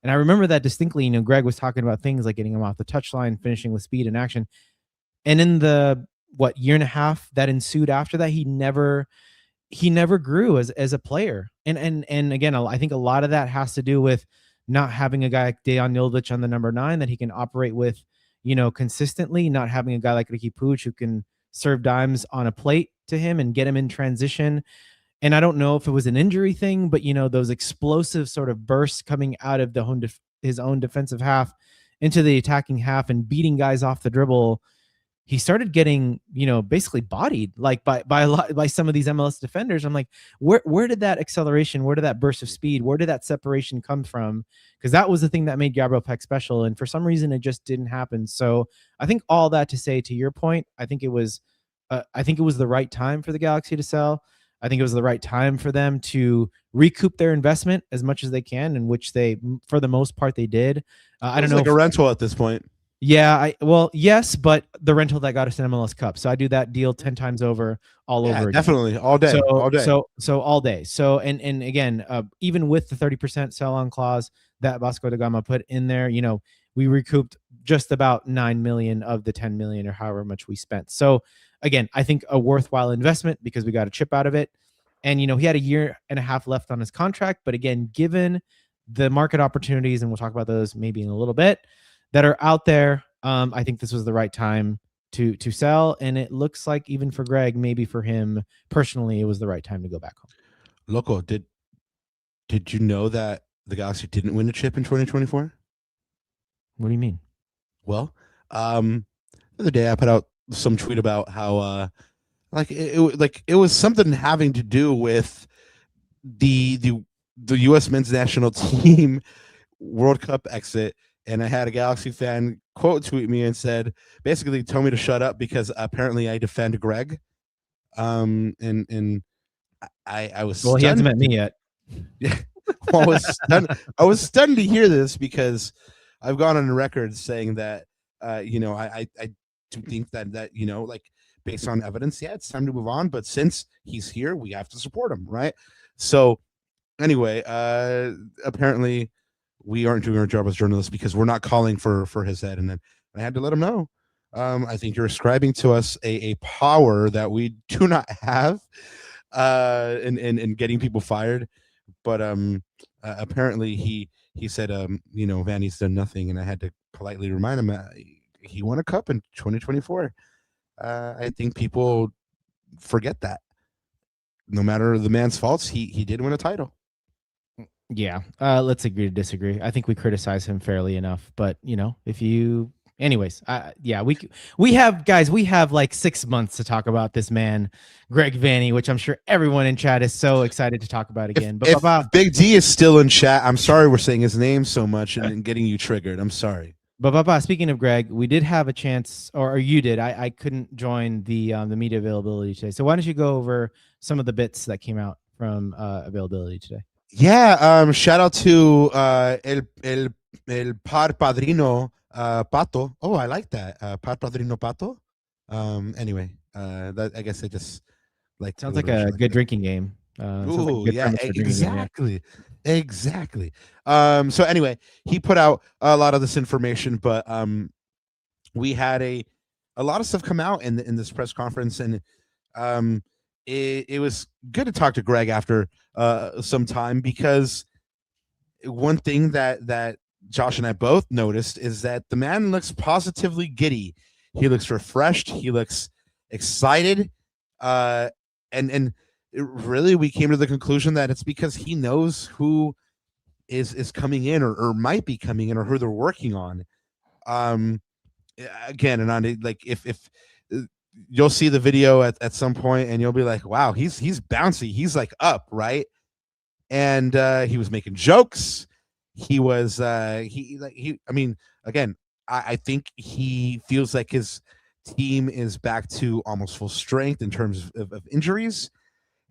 And I remember that distinctly. Greg was talking about things like getting him off the touchline, finishing with speed and action. And in the year and a half that ensued after that, he never grew as a player. And again, I think a lot of that has to do with not having a guy like Dejan Milvic on the number 9 that he can operate with, consistently, not having a guy like Ricky Puig who can serve dimes on a plate to him and get him in transition. And I don't know if it was an injury thing, but those explosive sort of bursts coming out of his own defensive half into the attacking half and beating guys off the dribble, he started getting, basically bodied like by some of these MLS defenders. I'm like, where did that acceleration, where did that burst of speed, where did that separation come from? Because that was the thing that made Gabriel Pec special. And for some reason, it just didn't happen. So I think all that to say, to your point, I think it was I think it was the right time for the Galaxy to sell. I think it was the right time for them to recoup their investment as much as they can, in which they, for the most part, they did. I don't know, like a rental at this point. Yeah, well, yes, but the rental that got us an MLS Cup. So I do that deal 10 times over, all over again. Definitely, all day, all day. So all day. So and again, even with the 30% sell-on clause that Vasco da Gama put in there, we recouped just about 9 million of the 10 million or however much we spent. So again, I think a worthwhile investment because we got a chip out of it. And he had a year and a half left on his contract, but again, given the market opportunities, and we'll talk about those maybe in a little bit, that are out there, I think this was the right time to sell. And it looks like even for Greg, maybe for him personally, it was the right time to go back home. Loco, did you know that the Galaxy didn't win a chip in 2024? What do you mean? Well, the other day I put out some tweet about how it was something having to do with the U.S. men's national team World Cup exit. And I had a Galaxy fan quote tweet me and said, basically told me to shut up because apparently I defend Greg. And I was well, he hasn't met me yet. Yeah, I was stunned to hear this because I've gone on record saying that I do think that like based on evidence, yeah, it's time to move on. But since he's here, we have to support him, right? So anyway, apparently we aren't doing our job as journalists because we're not calling for his head. And then I had to let him know. I think you're ascribing to us a power that we do not have in getting people fired. But apparently he said, Vanney's done nothing. And I had to politely remind him he won a cup in 2024. I think people forget that. No matter the man's faults, he did win a title. Yeah, let's agree to disagree. I think we criticize him fairly enough, but if you, anyways, we have like 6 months to talk about this man, Greg Vanney, which I'm sure everyone in chat is so excited to talk about again. If Big D is still in chat, I'm sorry we're saying his name so much and getting you triggered. I'm sorry. But speaking of Greg, we did have a chance, or you did. I couldn't join the media availability today, so why don't you go over some of the bits that came out from availability today? Yeah, shout out to el par padrino Pato. Oh, I like that. Par padrino Pato. Anyway, that I guess I just like sounds like a good drinking game. Ooh, yeah, exactly. Exactly. So anyway, he put out a lot of this information, but we had a lot of stuff come out in this press conference, and it was good to talk to Greg after some time, because one thing that Josh and I both noticed is that the man looks positively giddy. He looks refreshed. He looks excited. And really, we came to the conclusion that it's because he knows who is coming in or might be coming in or who they're working on. Again, and on like if you'll see the video at some point and you'll be like, wow, he's bouncy. He's like up, right? And he was making jokes. He was I mean, again, I think he feels like his team is back to almost full strength in terms of injuries.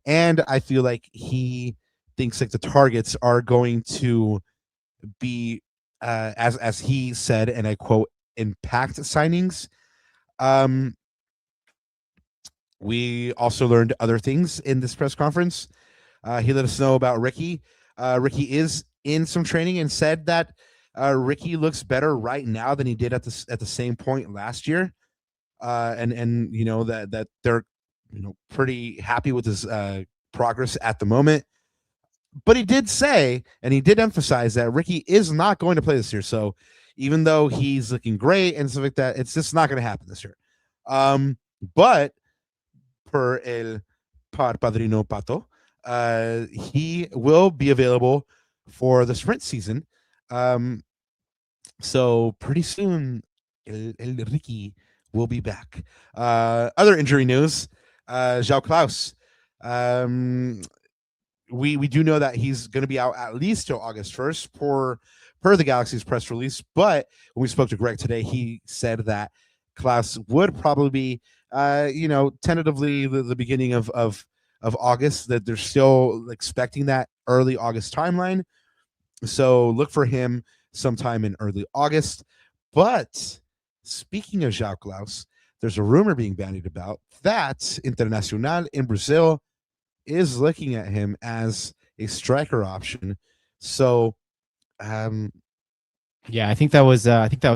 And I feel like he thinks like the targets are going to be as he said, and I quote, impact signings. We also learned other things in this press conference. He let us know about Ricky. Ricky is in some training and said that Ricky looks better right now than he did at the same point last year. And you know that they're pretty happy with his progress at the moment. But he did say, and he did emphasize, that Ricky is not going to play this year. So even though he's looking great and stuff like that, it's just not going to happen this year. But per el padrino Pato, he will be available for the sprint season. So pretty soon, el Ricky will be back. Other injury news, João Klaus. We do know that he's going to be out at least till August 1st per the Galaxy's press release. But when we spoke to Greg today, he said that Klaus would probably be, tentatively the beginning of August. That they're still expecting that early August timeline. So look for him sometime in early August. But speaking of João Klaus, there's a rumor being bandied about that Internacional in Brazil is looking at him as a striker option. So, Yeah, I think that was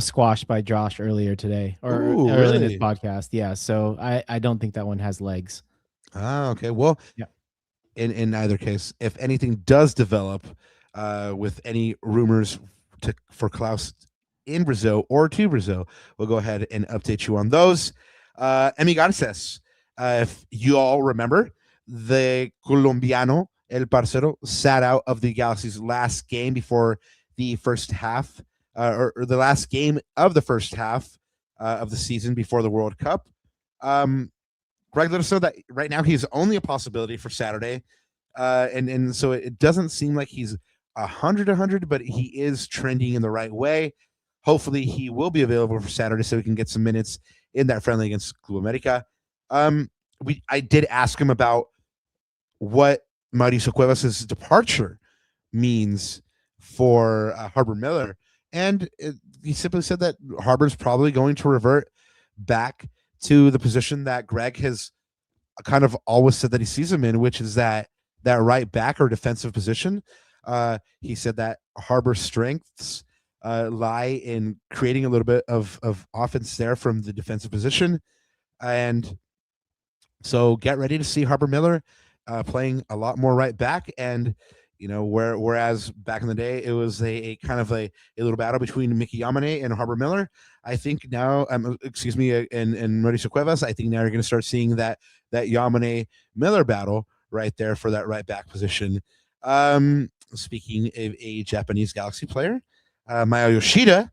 squashed by Josh earlier today or ooh, early in this really? podcast. Yeah, so I don't think that one has legs. Okay. Well, Yeah. in either case, if anything does develop with any rumors for Klaus in Brazil or to Brazil, we'll go ahead and update you on those. Amigarces, if you all remember, the Colombiano El Parcero sat out of the Galaxy's last game before the first half, or the last game of the first half of the season before the World Cup. Greg let us know that right now he's only a possibility for Saturday, and so it doesn't seem like he's 100, but he is trending in the right way. Hopefully, he will be available for Saturday so we can get some minutes in that friendly against Club America. I did ask him about what Mauricio Cuevas' departure means for Harbor Miller, and he simply said that Harbor's probably going to revert back to the position that Greg has kind of always said that he sees him in, which is that right back or defensive position. He said that Harbor's strengths lie in creating a little bit of offense there from the defensive position, and so get ready to see Harbor Miller playing a lot more right back. And whereas back in the day it was a kind of a little battle between Mickey Yamane and Harbor Miller, I think now, and Mauricio Cuevas, I think now you're going to start seeing that Yamane Miller battle right there for that right back position. Speaking of a Japanese Galaxy player, Maya Yoshida,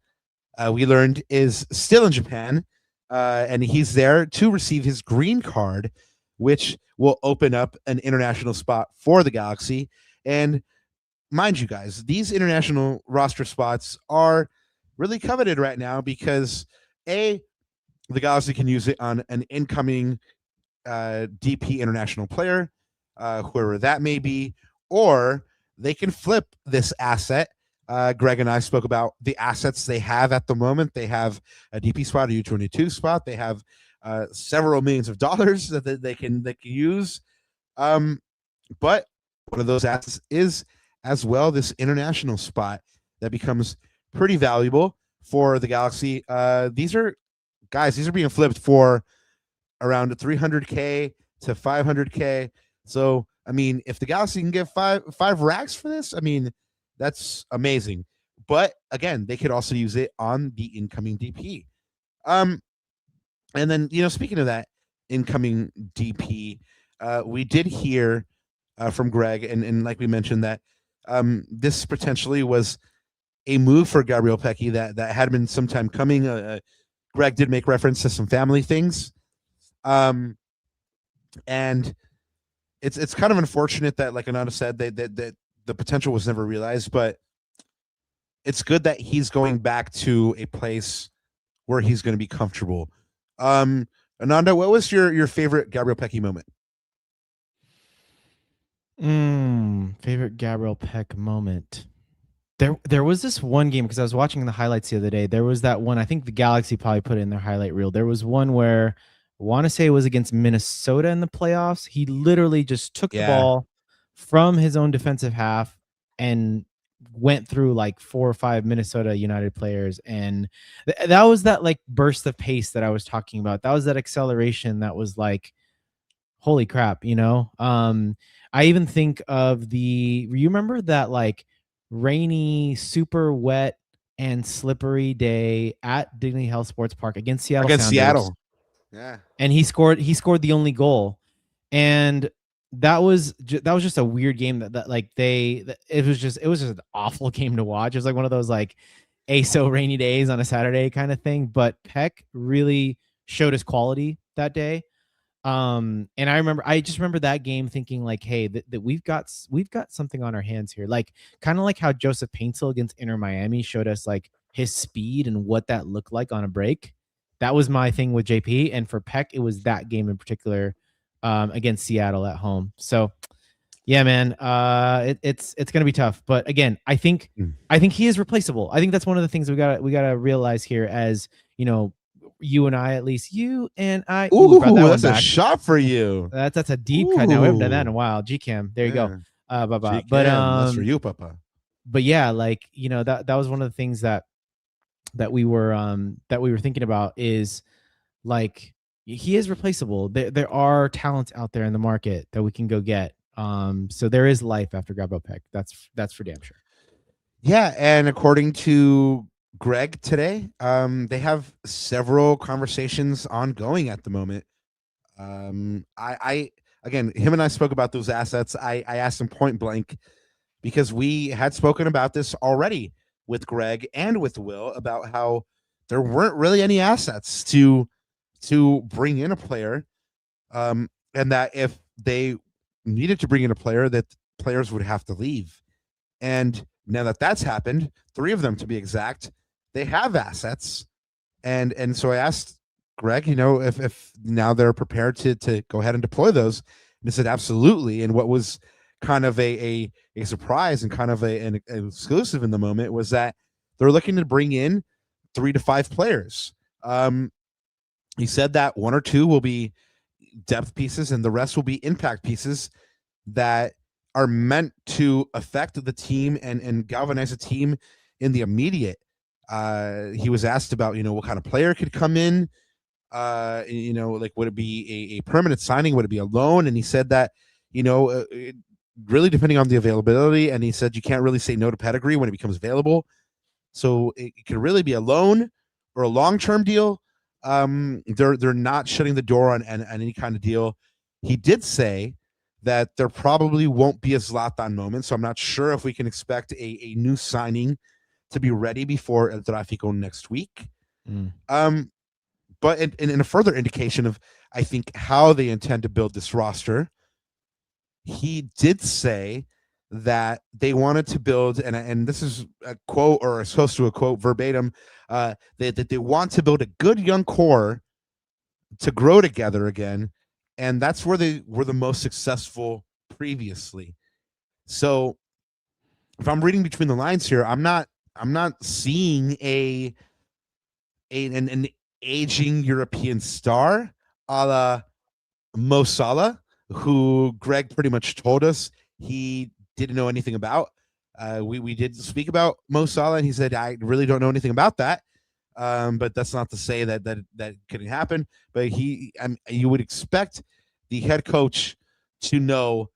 we learned is still in Japan, and he's there to receive his green card, which will open up an international spot for the Galaxy. And mind you guys, these international roster spots are really coveted right now because the Galaxy can use it on an incoming DP international player, whoever that may be, or they can flip this asset. Greg and I spoke about the assets they have at the moment. They have a DP spot, a U22 spot. They have several millions of dollars that they can use. But one of those assets is as well this international spot that becomes pretty valuable for the Galaxy. These are being flipped for around 300K to 500K. So, I mean, if the Galaxy can get five racks for this, I mean, that's amazing. But again, they could also use it on the incoming DP. And then, speaking of that incoming DP, we did hear from Greg, and like we mentioned, that this potentially was a move for Gabriel Pecci that had been some time coming. Greg did make reference to some family things, and it's kind of unfortunate that, like Ananda said, that the potential was never realized. But it's good that he's going back to a place where he's going to be comfortable. Ananda, what was your favorite Gabriel Pecci moment? Favorite Gabriel Peck moment. There was this one game, because I was watching the highlights the other day. There was that one, I think the Galaxy probably put it in their highlight reel. There was one where I want to say it was against Minnesota in the playoffs. He literally just took the ball from his own defensive half and went through like 4 or 5 Minnesota United players. And that was that like burst of pace that I was talking about. That was that acceleration that was like, holy crap, I even think of you remember that like rainy, super wet and slippery day at Dignity Health Sports Park against Seattle Sounders. Seattle. Yeah. And he scored the only goal. And that was just a weird game that like it was just an awful game to watch. It was like one of those like ASO rainy days on a Saturday kind of thing. But Peck really showed his quality that day. And I just remember that game thinking like, hey, that we've got something on our hands here. Like kind of like how Joseph Paintsel against Inter Miami showed us like his speed and what that looked like on a break. That was my thing with JP, and for Pec, it was that game in particular against Seattle at home. So yeah, man, it's gonna be tough. But again, I think he is replaceable. I think that's one of the things we gotta realize here. As you know, you and I, at least you and I. Ooh, we brought that Ooh, one that's a back. shot for you. That's a deep cut. Now we haven't done that in a Ooh. while. Gcam, there you go. Yeah. But GKM, that's for you, Papa. but yeah, like, you know, that was one of the things that we were thinking about, is like, he is replaceable. There are talents out there in the market that we can go get. So there is life after Gabriel Pec. That's for damn sure. Yeah, and according to Greg today, they have several conversations ongoing at the moment. I again, him and I spoke about those assets. I asked him point blank, because we had spoken about this already with Greg and with Will, about how there weren't really any assets to bring in a player, and that if they needed to bring in a player, that players would have to leave. And now that that's happened, 3 of them to be exact, they have assets. And so I asked Greg, you know, if now they're prepared to go ahead and deploy those. And he said absolutely. And what was kind of a surprise and kind of an exclusive in the moment was that they're looking to bring in 3 to 5 players. He said that 1 or 2 will be depth pieces and the rest will be impact pieces that are meant to affect the team and galvanize a team in the immediate. He was asked about, you know, what kind of player could come in. You know, like, would it be a permanent signing? Would it be a loan? And he said that, you know, really depending on the availability. And he said you can't really say no to pedigree when it becomes available. So it could really be a loan or a long-term deal. They're not shutting the door on any kind of deal. He did say that there probably won't be a Zlatan moment, so I'm not sure if we can expect a new signing to be ready before El Tráfico next week. But in a further indication of, I think, how they intend to build this roster, he did say that they wanted to build, and this is a quote, or as close to a quote verbatim, that they want to build a good young core to grow together again, and that's where they were the most successful previously. So if I'm reading between the lines here, I'm not seeing an aging European star a la Mo Salah, who Greg pretty much told us he didn't know anything about. We did speak about Mo Salah, and he said, I really don't know anything about that. But that's not to say that couldn't happen. But you would expect the head coach to know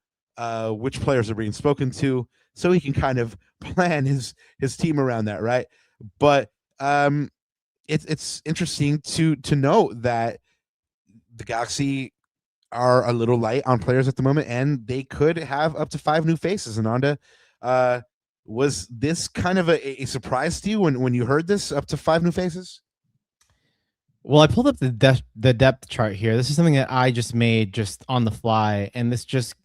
which players are being spoken to, so he can kind of plan his team around that, right? But it's interesting to note that the Galaxy are a little light on players at the moment, and they could have up to 5 new faces. And Ananda, was this kind of a surprise to you when you heard this, up to 5 new faces? Well, I pulled up the depth chart here. This is something that I just made just on the fly, and this just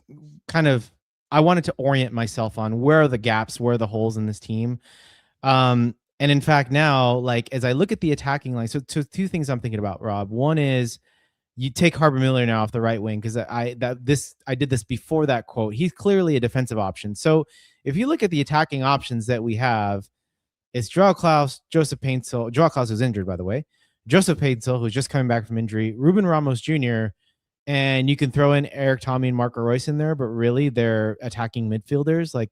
kind of, I wanted to orient myself on where are the gaps, where are the holes in this team. And in fact, now, like, as I look at the attacking line, so 2 things I'm thinking about, Rob. One is, you take Harbour Miller now off the right wing, because I did this before that quote. He's clearly a defensive option. So if you look at the attacking options that we have, it's Joao Klaus, Joseph Paintsel. Joao Klaus was injured, by the way. Joseph Paintsel, who's just coming back from injury. Ruben Ramos Jr., and you can throw in Eric Tommy and Marco Reus in there, but really they're attacking midfielders. Like,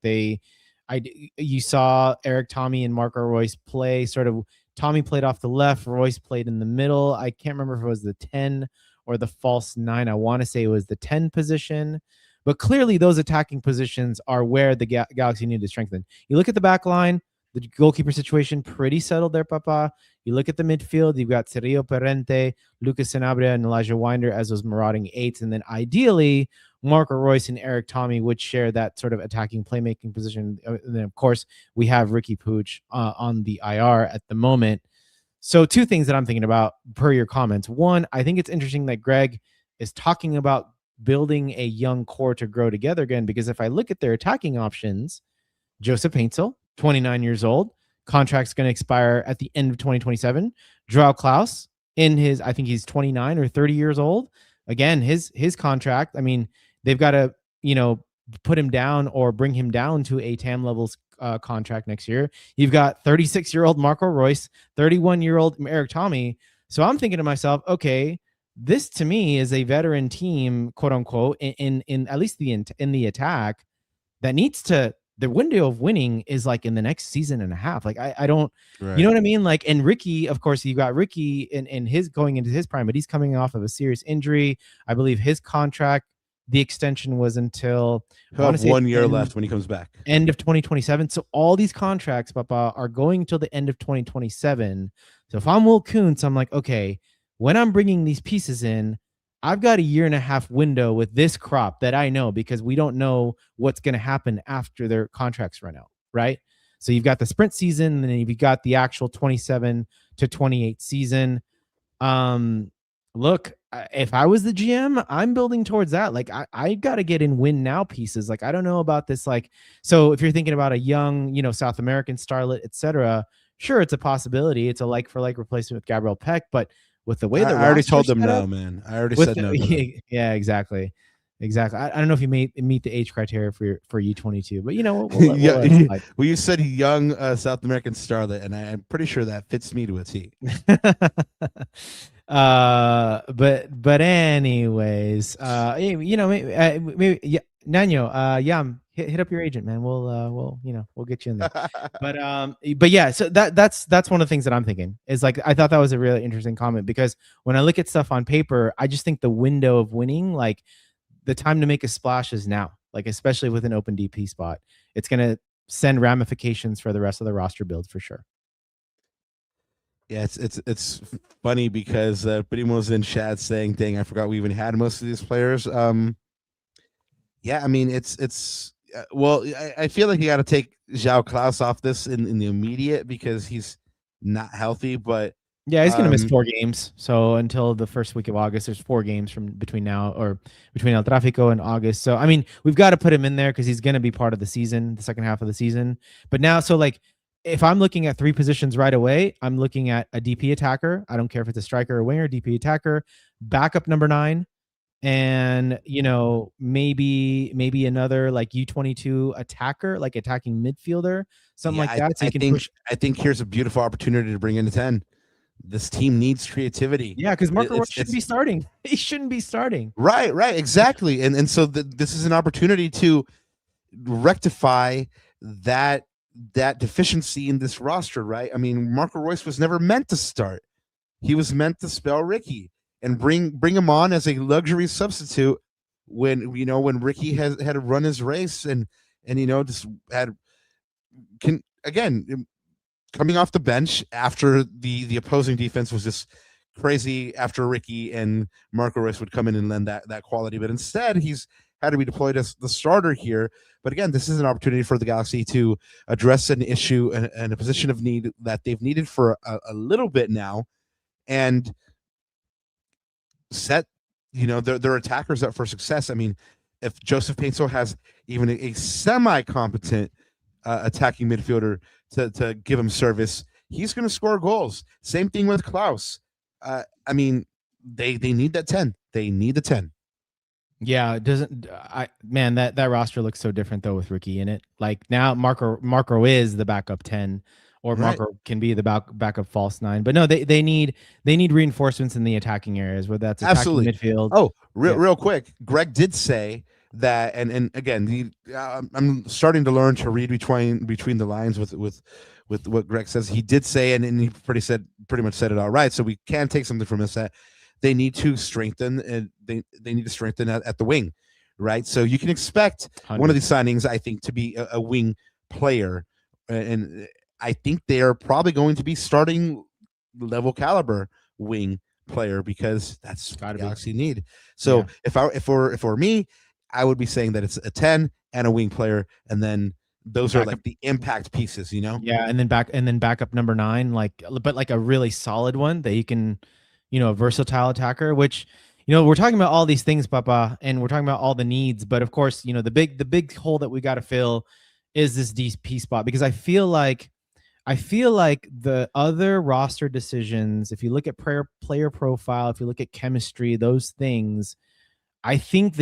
you saw Eric Tommy and Marco Reus play sort of. Tommy played off the left, Reus played in the middle. I can't remember if it was the 10 or the false 9. I want to say it was the 10 position. But clearly those attacking positions are where the Galaxy need to strengthen. You look at the back line, the goalkeeper situation, pretty settled there, Papa. You look at the midfield, you've got Sergio Parente, Lucas Sanabria, and Elijah Winder as those marauding 8s. And then ideally, Marco Reus and Eric Tommy would share that sort of attacking playmaking position. And then, of course, we have Ricky Puig on the IR at the moment. So 2 things that I'm thinking about per your comments. One, I think it's interesting that Greg is talking about building a young core to grow together again, because if I look at their attacking options, Joseph Paintsel, 29 years old, contract's going to expire at the end of 2027. Joao Klaus, in his, I think he's 29 or 30 years old. Again, his contract, I mean, they've got to, put him down or bring him down to a TAM levels contract next year. You've got 36-year-old Marco Reus, 31-year-old Eric Tommy. So I'm thinking to myself, okay, this to me is a veteran team, quote unquote, in at least in the attack that needs to, the window of winning is like in the next season and a half. Like I don't, Right. you know what I mean? Like, and Ricky, of course, you got Ricky in his going into his prime, but he's coming off of a serious injury. I believe his contract, the extension was until He'll have 1 year left when he comes back. End of 2027. So all these contracts, Papa, are going till the end of 2027. So if I'm Will Kuntz, I'm like, okay, when I'm bringing these pieces in, I've got a year and a half window with this crop that I know, because we don't know what's going to happen after their contracts run out, right? So you've got the sprint season, and then you've got the actual 27 to 28 season. Look, if I was the GM, I'm building towards that. Like I got to get in win now pieces. Like I don't know about this. Like, so if you're thinking about a young, South American starlet, etc., sure, it's a possibility. It's a like for like replacement with Gabriel Pec, but with the way I already told them no, man. I already said no. Yeah, exactly. I don't know if you meet the age criteria for U22, but well, you said young South American starlet, and I'm pretty sure that fits me to a T. But anyways, maybe yeah, Nano, Yam, hit up your agent, man. We'll get you in there. But yeah, so that's one of the things that I'm thinking is, like, I thought that was a really interesting comment, because when I look at stuff on paper, I just think the window of winning, like the time to make a splash is now, like, especially with an open DP spot. It's going to send ramifications for the rest of the roster build for sure. Yeah, it's funny because Primo's in chat saying, dang, I forgot we even had most of these players. Yeah, I mean, it's well, I feel like you got to take João Klaus off this in the immediate, because he's not healthy, but yeah, he's going to miss 4 games. So until the first week of August, there's 4 games between El Tráfico and August. So, I mean, we've got to put him in there because he's going to be part of the season, the second half of the season. But now, so like, if I'm looking at 3 positions right away, I'm looking at a DP attacker. I don't care if it's a striker or winger, DP attacker, backup number 9, and maybe another like U22 attacker, like attacking midfielder, something like that. So I think here's a beautiful opportunity to bring in a 10. This team needs creativity. Yeah, because Marco Reus shouldn't be starting. He shouldn't be starting. Right, exactly. And so this is an opportunity to rectify that deficiency in this roster, right? I mean, Marco Reus was never meant to start. He was meant to spell Ricky and bring him on as a luxury substitute when Ricky had to run his race and just coming off the bench after the opposing defense was just crazy after Ricky, and Marco Reus would come in and lend that quality. But instead, he's had to be deployed as the starter here. But again, this is an opportunity for the Galaxy to address an issue and a position of need that they've needed for a little bit now, and set their attackers up for success. I mean, if Joseph Painso has even a semi-competent attacking midfielder to give him service, he's going to score goals. Same thing with Klaus. I mean, they need that 10. They need the 10. Yeah, it doesn't. That roster looks so different though with Ricky in it. Like now, Marco is the backup 10, or Marco can be the backup false 9. But no, they need reinforcements in the attacking areas, whether that's attacking midfield. Oh, real quick, Greg did say that, and again, I'm starting to learn to read between the lines with what Greg says. He did say, and he pretty much said it all right. So we can take something from this, that they need to strengthen, and they need to strengthen at the wing, right? So you can expect 100. One of these signings, I think, to be a wing player, and I think they are probably going to be starting level caliber wing player, because that's what Galaxy need. So yeah. if it were me, I would be saying that it's a 10 and a wing player, and then those are like the impact pieces, Yeah, and then backup number 9, but like a really solid one that you can, a versatile attacker, which, we're talking about all these things, Papa, and we're talking about all the needs, but of course, the big hole that we got to fill is this DP spot, because I feel like I feel like the other roster decisions, if you look at player profile, if you look at chemistry, those things, I think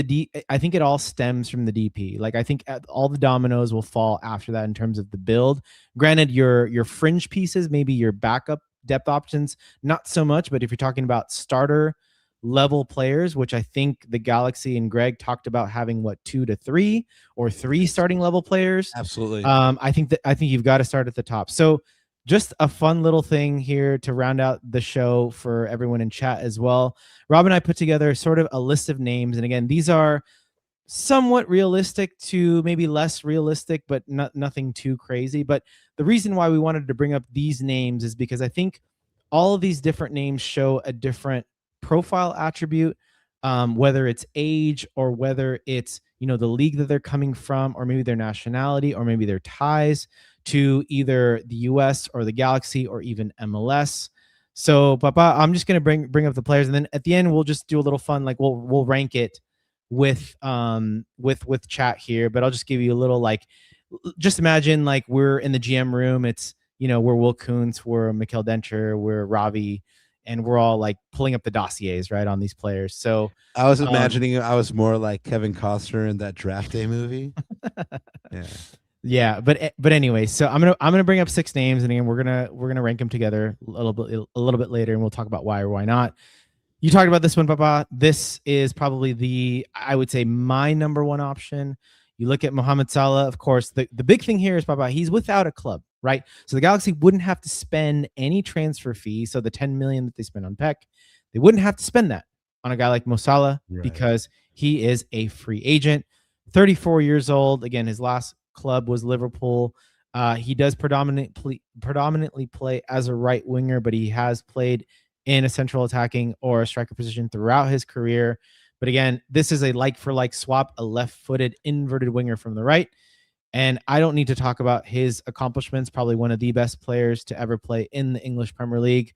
I think it all stems from the DP. Like I think all the dominoes will fall after that in terms of the build. Granted, your fringe pieces, maybe your backup depth options, not so much. But if you're talking about starter level players, which I think the Galaxy and Greg talked about having 2 to 3 or 3 starting level players. Absolutely. I think you've got to start at the top. So just a fun little thing here to round out the show for everyone in chat as well. Rob and I put together sort of a list of names. And again, these are somewhat realistic to maybe less realistic, but nothing too crazy. But the reason why we wanted to bring up these names is because I think all of these different names show a different profile attribute, whether it's age or whether it's, the league that they're coming from, or maybe their nationality, or maybe their ties to either the US or the Galaxy or even MLS. So, Papa, I'm just gonna bring up the players, and then at the end we'll just do a little fun, like we'll rank it with chat here. But I'll just give you a little, like, just imagine like we're in the GM room. It's we're Will Kuntz, we're Mikhail Dencher, we're Ravi, and we're all like pulling up the dossiers right on these players. So I was imagining I was more like Kevin Costner in that Draft Day movie. Yeah, but anyway, so I'm gonna bring up 6 names, and again we're gonna rank them together a little bit later, and we'll talk about why or why not. You talked about this one, Papa. This is probably I would say my number one option. You look at Mohamed Salah, of course. The big thing here is, Papa, he's without a club, right? So the Galaxy wouldn't have to spend any transfer fee. So the 10 million that they spend on Pec, they wouldn't have to spend that on a guy like Mo Salah, right, because he is a free agent, 34 years old. Again, his last club was Liverpool. He does predominantly play as a right winger, but he has played in a central attacking or a striker position throughout his career. But again, this is a like-for-like swap, a left-footed inverted winger from the right. And I don't need to talk about his accomplishments, probably one of the best players to ever play in the English Premier League.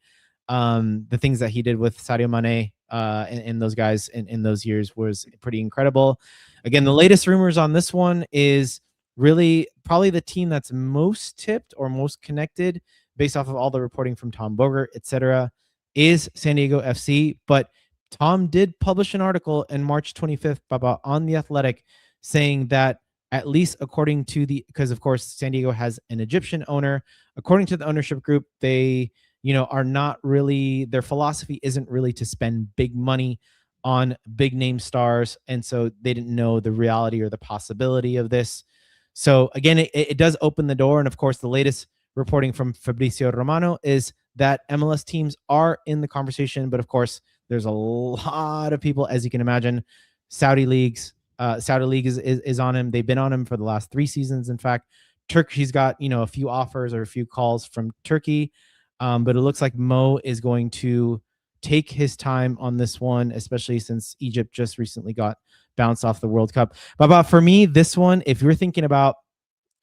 The things that he did with Sadio Mane and those guys in those years was pretty incredible. Again, the latest rumors on this one is really probably the team that's most tipped or most connected based off of all the reporting from Tom Bogert, etc., is San Diego FC. But Tom did publish an article in March 25th, Baba, on The Athletic, saying that at least according to because of course San Diego has an Egyptian owner, according to the ownership group, they are not really, their philosophy isn't really to spend big money on big name stars, and so they didn't know the reality or the possibility of this. So again, it does open the door. And of course, the latest reporting from Fabrizio Romano is that MLS teams are in the conversation. But of course, there's a lot of people, as you can imagine. Saudi League is on him. They've been on him for the last 3 seasons. In fact, Turkey's got a few offers or a few calls from Turkey. But it looks like Mo is going to take his time on this one, especially since Egypt just recently got bounced off the World Cup. But for me, this one, if you're thinking about,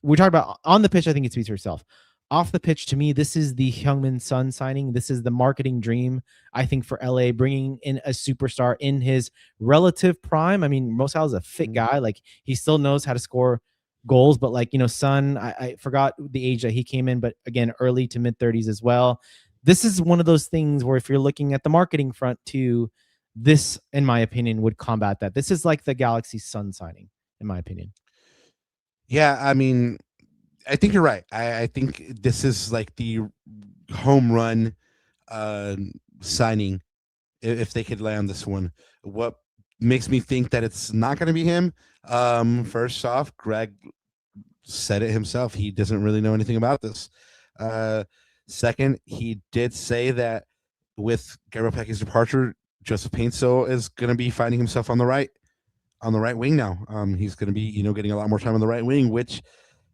we're talking about on the pitch, I think it speaks for itself. Off the pitch, to me, this is the Heung-min Son signing. This is the marketing dream, I think, for LA, bringing in a superstar in his relative prime. I mean, Mo Salah is a fit guy. Like, he still knows how to score goals, but like, Son, I forgot the age that he came in, but again, early to mid-30s as well. This is one of those things where if you're looking at the marketing front too, this, in my opinion, would combat that. This is like the Galaxy Son signing, in my opinion. Yeah, I mean, I think you're right. I think this is like the home run signing if they could land this one. What makes me think that it's not going to be him? First off, Greg said it himself. He doesn't really know anything about this. Second, he did say that with Gabriel Pec's departure, Joseph Paintsil is going to be finding himself on the right wing now. He's going to be, getting a lot more time on the right wing, which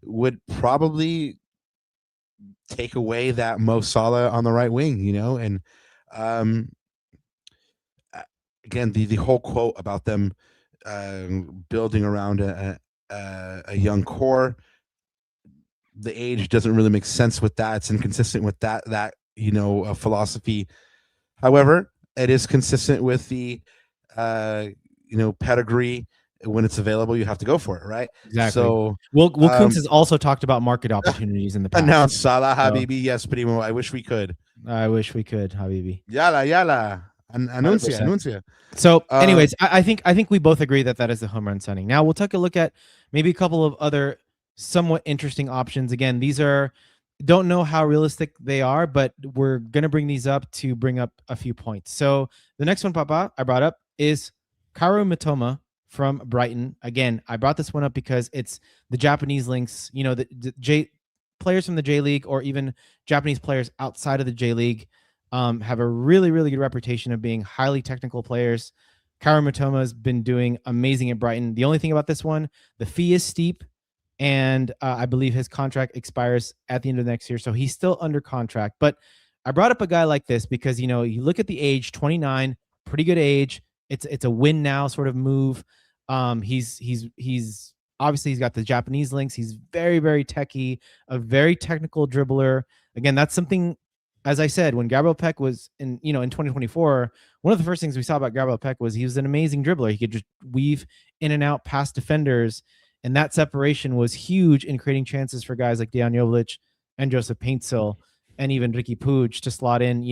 would probably take away that Mo Salah on the right wing, and again, the whole quote about them building around a young core, the age doesn't really make sense with that. It's inconsistent with that philosophy. However, it is consistent with the pedigree when it's available, you have to go for it, right? Exactly. So Will Kuntz has also talked about market opportunities in the past. announce Salah So Habibi. Yes, primo. I wish we could. I wish we could, Habibi. Yala, yala. Anuncia, 100%. anuncia. So, anyways, I think we both agree that is the home run signing. Now we'll take a look at maybe a couple of other somewhat interesting options. Again, these are don't know how realistic they are, but we're gonna bring these up to bring up a few points. So the next one, Papa, I brought up is Kaoru Mitoma from Brighton. Again, I brought this one up because it's the Japanese links. You know, the J players from the J League or even Japanese players outside of the J League have a really, really good reputation of being highly technical players. Kaoru Mitoma has been doing amazing at Brighton. The only thing about this one, the fee is steep, and I believe his contract expires at the end of next year, so he's still under contract. But I brought up a guy like this because you look at the age, 29, pretty good age. It's a win now sort of move. He's obviously he's got the Japanese links. He's very, very techy, a very technical dribbler. Again, that's something. As I said, when Gabriel Pec was in 2024, one of the first things we saw about Gabriel Pec was he was an amazing dribbler. He could just weave in and out past defenders, and that separation was huge in creating chances for guys like Dejan Jovic and Joseph Paintsil and even Ricky Puig to slot in,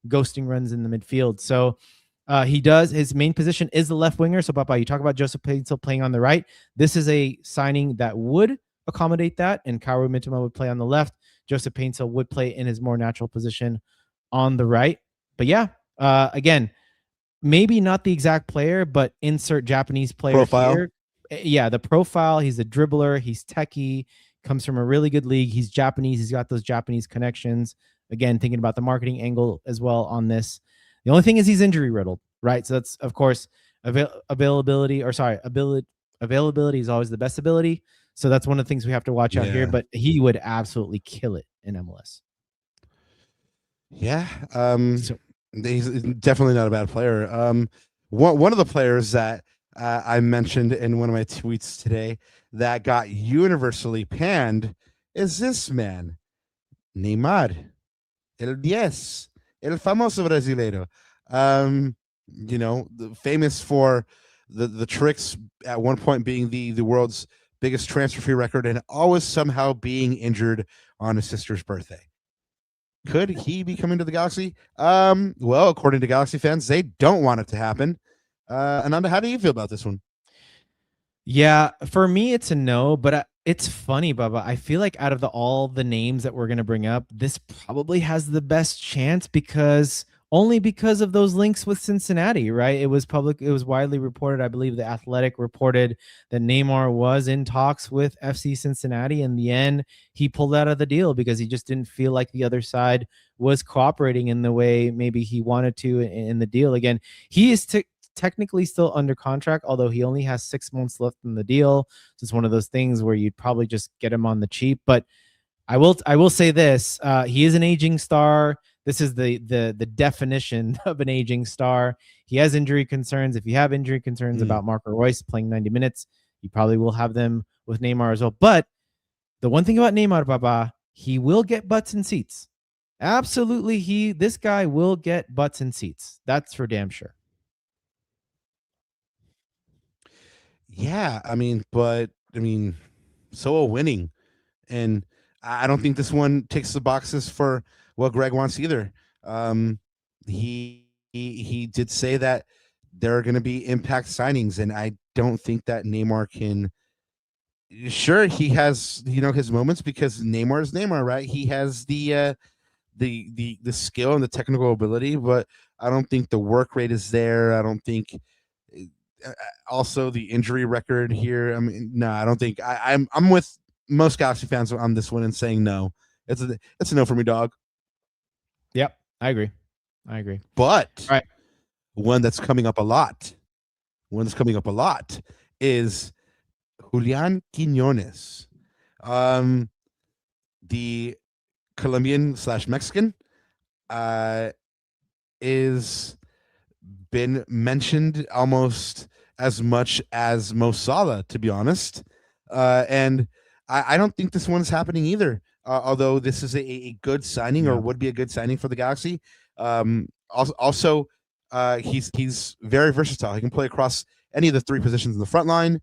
ghosting runs in the midfield. So he does. His main position is the left winger. So, Papa, you talk about Joseph Paintsil playing on the right. This is a signing that would accommodate that, and Kaoru Mitoma would play on the left. Joseph Paintsil would play in his more natural position on the right. But yeah, again, maybe not the exact player, but insert Japanese player Profile. here. Yeah, the profile. He's a dribbler. He's techie. Comes from a really good league. He's Japanese. He's got those Japanese connections. Again, thinking about the marketing angle as well on this. The only thing is he's injury riddled, right? So that's, of course, availability is always the best ability. So that's one of the things we have to watch out here. But he would absolutely kill it in MLS. Yeah. He's definitely not a bad player. One of the players that I mentioned in one of my tweets today that got universally panned is this man, Neymar, el 10, el famoso brasileiro. Famous for the tricks at one point being the world's biggest transfer fee record and always somehow being injured on his sister's birthday. Could he be coming to the Galaxy? Well, according to Galaxy fans, they don't want it to happen. Ananda, how do you feel about this one? Yeah, for me, it's a no, but it's funny, Bubba. I feel like out of all the names that we're going to bring up, this probably has the best chance because of those links with Cincinnati, right? It was widely reported. I believe The Athletic reported that Neymar was in talks with FC Cincinnati. In the end, he pulled out of the deal because he just didn't feel like the other side was cooperating in the way maybe he wanted to in the deal. Again, he is technically still under contract, although he only has 6 months left in the deal. So it's one of those things where you'd probably just get him on the cheap. But I will say this: he is an aging star. This is the definition of an aging star. He has injury concerns. If you have injury concerns about Marco Reus playing 90 minutes, you probably will have them with Neymar as well. But the one thing about Neymar, Baba, he will get butts and seats. Absolutely, this guy will get butts and seats. That's for damn sure. Yeah, so a winning. And I don't think this one ticks the boxes for what Greg wants either. He did say that there are going to be impact signings, and I don't think that Neymar can. Sure, he has his moments because Neymar is Neymar, right? He has the skill and the technical ability, but I don't think the work rate is there. I don't think. Also, the injury record here. No, I don't think I'm with most Galaxy fans on this one and saying no. It's a no for me, dog. Yep, I agree. But right. One that's coming up a lot is Julian Quinones, the Colombian/Mexican, is been mentioned almost as much as Mo Salah, to be honest. And I don't think this one's happening either. Although this is a good signing or would be a good signing for the Galaxy. Also, He's very versatile. He can play across any of the three positions in the front line.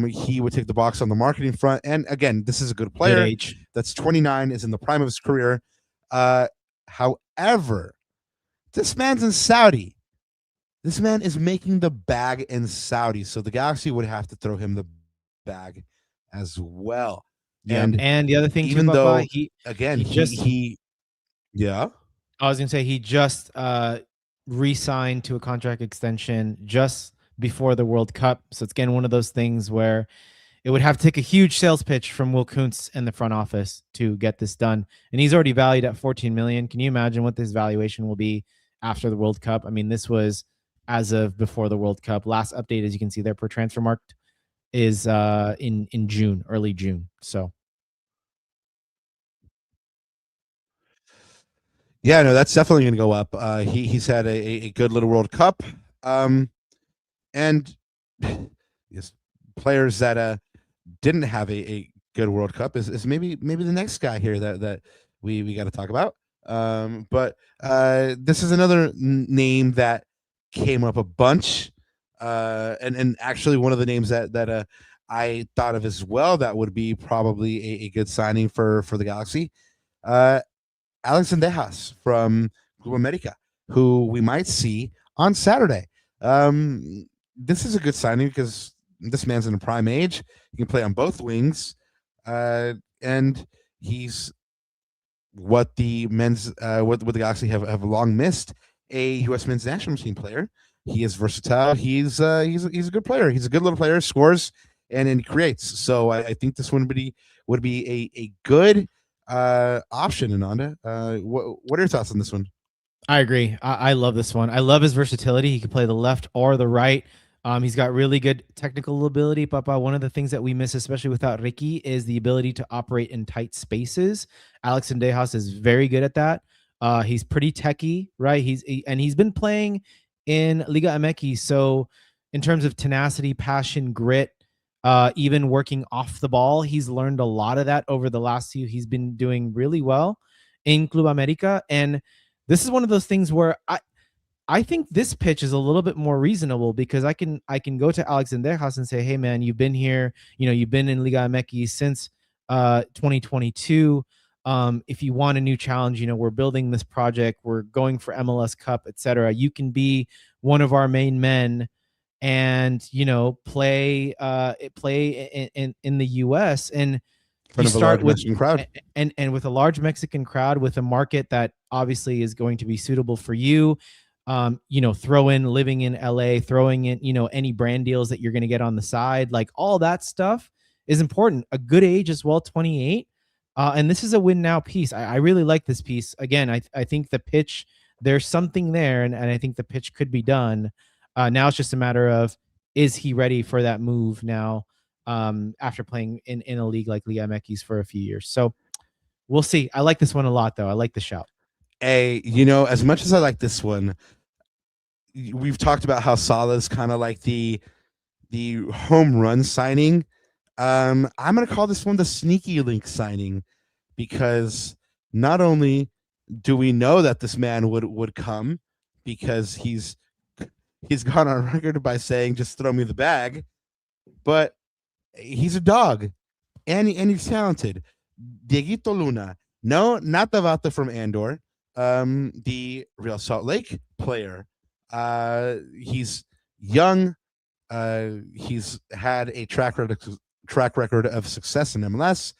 He would take the box on the marketing front. And again, this is a good Good player. age. That's 29, is in the prime of his career. However, this man's in Saudi. This man is making the bag in Saudi, so the Galaxy would have to throw him the bag as well. Yeah, and the other thing even too, though Papa, he just yeah, I was gonna say he just re-signed to a contract extension just before the World Cup. So it's again one of those things where it would have to take a huge sales pitch from Will Kuntz and the front office to get this done. And he's already valued at 14 million. Can you imagine what this valuation will be after the World Cup? I mean, this was as of before the World Cup. Last update, as you can see there, per transfer market is in June, early June. So yeah, no, that's definitely going to go up. He's had a good little World Cup, and yes, players that didn't have a good World Cup is maybe the next guy here that we got to talk about. But this is another name that came up a bunch, and actually one of the names that I thought of as well that would be probably a good signing for the Galaxy. Alex Zendejas from Club America, who we might see on Saturday. This is a good signing because this man's in a prime age. He can play on both wings, and he's what the men's what the Galaxy have long missed, a U.S. men's national team player. He is versatile. He's a good player. He's a good little player. Scores and creates. So I think this would be a good option. Ananda, what are your thoughts on this one? I agree. I love this one. I love his versatility. He can play the left or the right. He's got really good technical ability. Papa, one of the things that we miss, especially without Ricky, is the ability to operate in tight spaces. Alex Zendejas is very good at that. He's pretty techy, right? He's been playing in Liga MX. So in terms of tenacity, passion, grit, even working off the ball, he's learned a lot of that over the last few. He's been doing really well in Club America. And this is one of those things where I think this pitch is a little bit more reasonable because I can go to Alex Zendejas and say, hey man, you've been here, you've been in Liga MX since 2022. If you want a new challenge, we're building this project, we're going for MLS Cup, etc. You can be one of our main men and play in the US, and you start with crowd. And with a large Mexican crowd, with a market that obviously is going to be suitable for you. Throw in living in LA, throwing in, any brand deals that you're going to get on the side, like all that stuff is important. A good age as well, 28. And this is a win now piece. I really like this piece. Again, I think the pitch, there's something there, and I think the pitch could be done. Now it's just a matter of, is he ready for that move now after playing in a league like Liga MX for a few years? So we'll see. I like this one a lot, though. I like the shout. As much as I like this one, we've talked about how Salah is kind of like the home run signing. I'm going to call this one the sneaky link signing, because not only do we know that this man would come, because he's gone on record by saying, just throw me the bag, but he's a dog and he's talented. Dieguito Luna. No, not the Vata from Andor. The Real Salt Lake player. He's young. He's had a track record of success in MLS.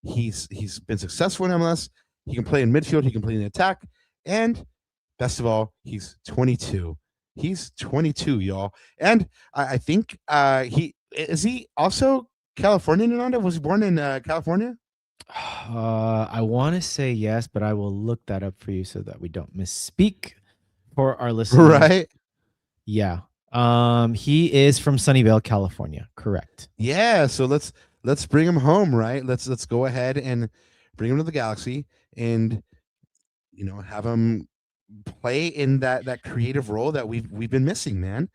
He's been successful in MLS. He can play in midfield. He can play in the attack. And best of all, he's 22. He's 22, y'all. And I think he also Californian, Ananda? Was he born in California? I want to say yes, but I will look that up for you so that we don't misspeak for our listeners. Right? Yeah. He is from Sunnyvale, California. Correct. Yeah. So let's bring him home, right? Let's go ahead and bring him to the Galaxy, and have him play in that creative role that we've been missing, man.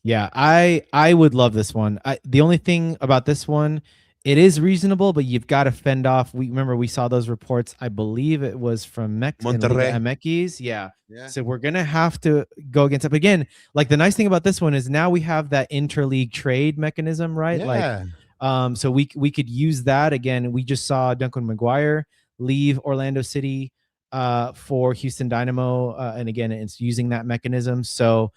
Yeah, I would love this one. The only thing about this one it is reasonable, but you've got to fend off. We saw those reports. I believe it was from Monterrey. MX. Yeah. Yeah. So we're gonna have to go against it. But again, like the nice thing about this one is now we have that interleague trade mechanism, right? Yeah. Like, so we could use that again. We just saw Duncan McGuire leave Orlando City for Houston Dynamo, and again, it's using that mechanism. So,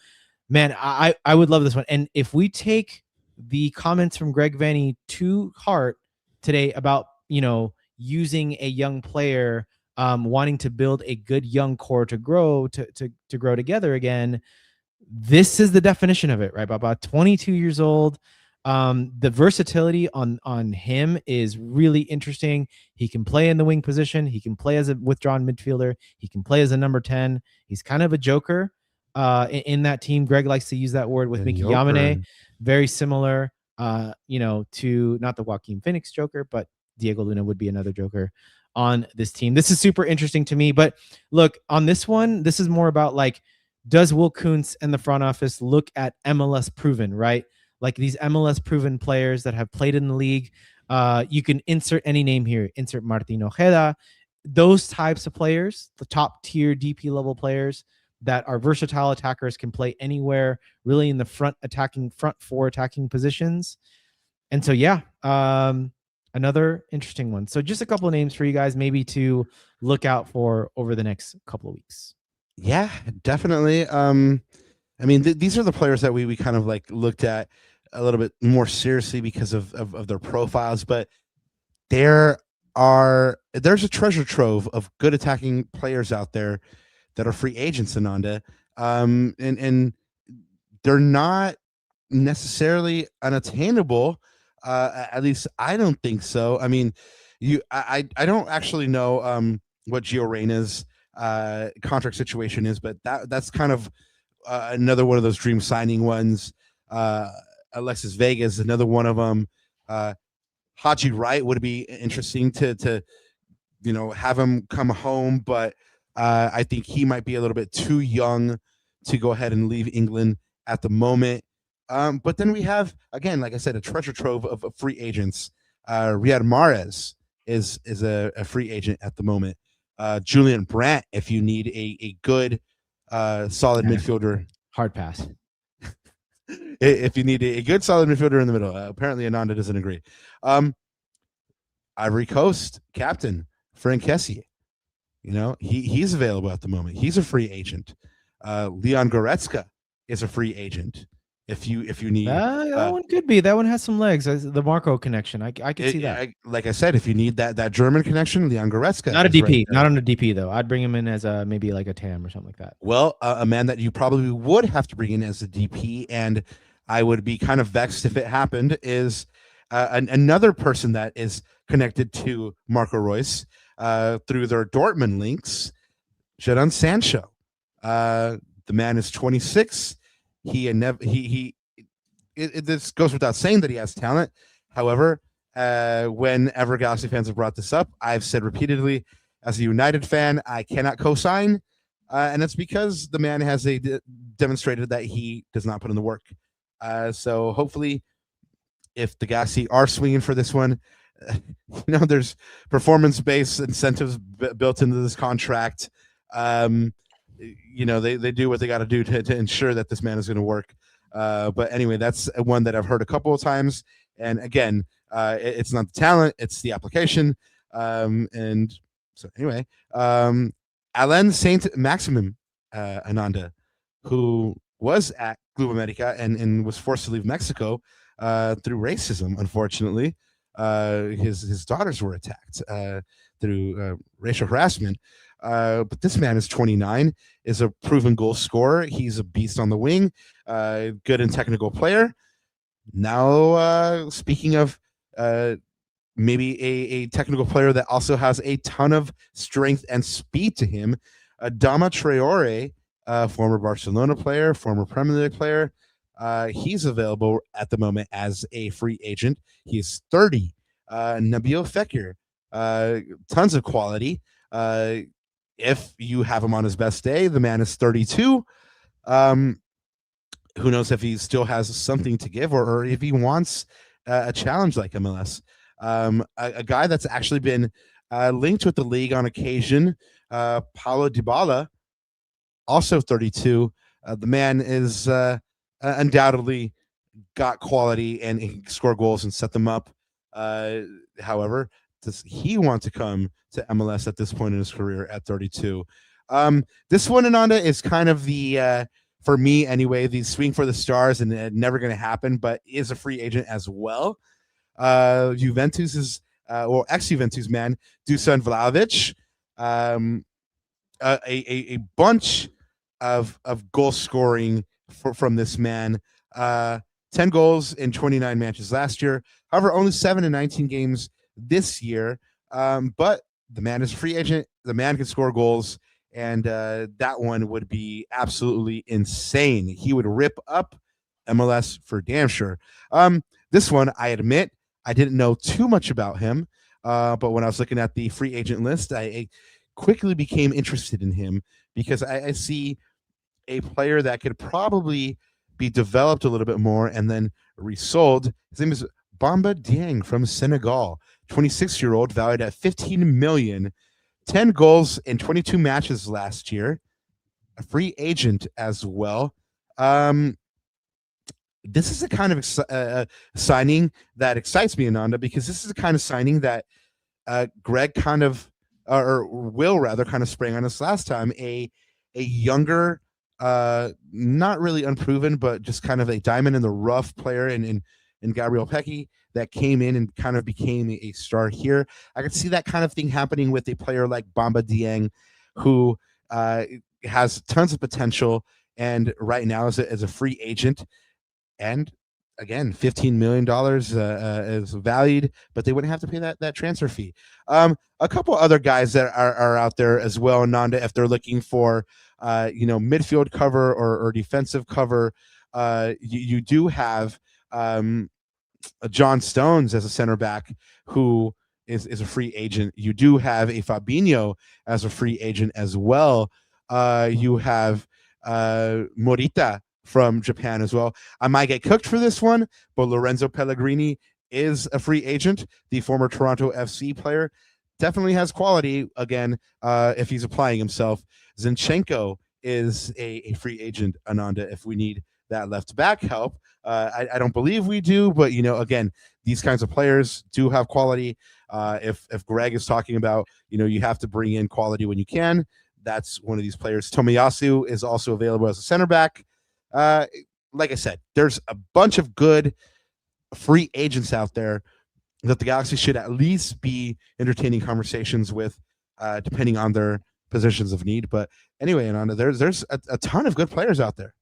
man, I would love this one. And if we take the comments from Greg Vanney to heart today about, using a young player, wanting to build a good young core to grow to grow together again, this is the definition of it, right? About 22 years old. The versatility on him is really interesting. He can play in the wing position. He can play as a withdrawn midfielder. He can play as a number 10. He's kind of a joker in that team. Greg likes to use that word with Miki Yamane. Very similar, to not the Joaquin Phoenix Joker, but Diego Luna would be another Joker on this team. This is super interesting to me. But look, on this one, this is more about like, does Will Kuntz and the front office look at MLS proven, right? Like these MLS proven players that have played in the league. You can insert any name here. Insert Martin Ojeda. Those types of players, the top tier DP level players that are versatile attackers, can play anywhere, really in the front four attacking positions. And so, yeah, another interesting one. So just a couple of names for you guys maybe to look out for over the next couple of weeks. Yeah, definitely. I mean, these are the players that we kind of like looked at a little bit more seriously because of their profiles, but there's a treasure trove of good attacking players out there that are free agents, Ananda. And they're not necessarily unattainable. At least I don't think so. I mean, I don't actually know what Gio Reyna's contract situation is, but that's kind of another one of those dream signing ones. Alexis Vega is another one of them. Haji Wright would be interesting to have him come home, but I think he might be a little bit too young to go ahead and leave England at the moment. But then we have, again, like I said, a treasure trove of free agents. Riyad Mahrez is a free agent at the moment. Julian Brandt, if you need a good, solid midfielder. Hard pass. If you need a good, solid midfielder in the middle. Apparently, Ananda doesn't agree. Ivory Coast captain, Frank Kessie. He's available at the moment. He's a free agent. Leon Goretzka is a free agent. If you need that one could be. That one has some legs. The Marco connection. I could see that. Like I said, if you need that German connection, Leon Goretzka. Not a DP. Right, not on a DP though. I'd bring him in as maybe like a TAM or something like that. Well, a man that you probably would have to bring in as a DP, and I would be kind of vexed if it happened, is another person that is connected to Marco Reus through their Dortmund links, Jadon Sancho. The man is 26. This goes without saying that he has talent. However, whenever Galaxy fans have brought this up, I've said repeatedly, as a United fan, I cannot co-sign, and it's because the man has demonstrated that he does not put in the work. So hopefully, if the Galaxy are swinging for this one, there's performance-based incentives built into this contract. They do what they got to do to ensure that this man is going to work. But anyway, that's one that I've heard a couple of times. And again, it's not the talent, it's the application. And so anyway, Alain Saint-Maximin, Ananda, who was at Club America and was forced to leave Mexico through racism, unfortunately. His daughters were attacked through racial harassment. But this man is 29, is a proven goal scorer. He's a beast on the wing, good and technical player. Now, speaking of maybe a technical player that also has a ton of strength and speed to him, Adama Traore, former Barcelona player, former Premier League player, he's available at the moment as a free agent. He is 30. Nabil Fekir, tons of quality. If you have him on his best day, the man is 32. Who knows if he still has something to give or if he wants a challenge like MLS. a guy that's actually been linked with the league on occasion. Paulo Dybala, also 32. The man is undoubtedly got quality and he can score goals and set them up. However, does he want to come to MLS at this point in his career at 32? This one, Ananda, is kind of the for me anyway, the swing for the stars, and never going to happen, but is a free agent as well. Juventus is or ex-Juventus man, Dusan Vlahovic. A bunch of goal scoring from this man. 10 goals in 29 matches last year. However, only 7 in 19 games this year. But the man is a free agent. The man can score goals, and that one would be absolutely insane. He would rip up MLS for damn sure. This one, I admit, I didn't know too much about him. But when I was looking at the free agent list, I quickly became interested in him because I see a player that could probably be developed a little bit more and then resold. His name is Bamba Dieng from Senegal, 26-year-old, valued at 15 million, 10 goals in 22 matches last year, a free agent as well. This is a kind of signing that excites me, Ananda, because this is the kind of signing that Greg kind of, or Will rather, kind of sprang on us last time. A younger, not really unproven, but just kind of a diamond in the rough player in Gabriel Pecchi that came in and kind of became a star here. I could see that kind of thing happening with a player like Bamba Dieng, who has tons of potential and right now is a free agent. And again, $15 million is valued, but they wouldn't have to pay that transfer fee. A couple other guys that are out there as well, Nanda, if they're looking for midfield cover or defensive cover, you do have John Stones as a center back who is a free agent. You do have a Fabinho as a free agent as well. You have Morita from Japan as well. I might get cooked for this one, but Lorenzo Pellegrini is a free agent. The former Toronto FC player definitely has quality again if he's applying himself. Zinchenko is a free agent, Ananda, if we need that left back help. I don't believe we do, but again, these kinds of players do have quality. If Greg is talking about, you have to bring in quality when you can, that's one of these players. Tomiyasu is also available as a center back. Like I said, there's a bunch of good free agents out there that the Galaxy should at least be entertaining conversations with, depending on their positions of need. But anyway, Ananda, there's a ton of good players out there.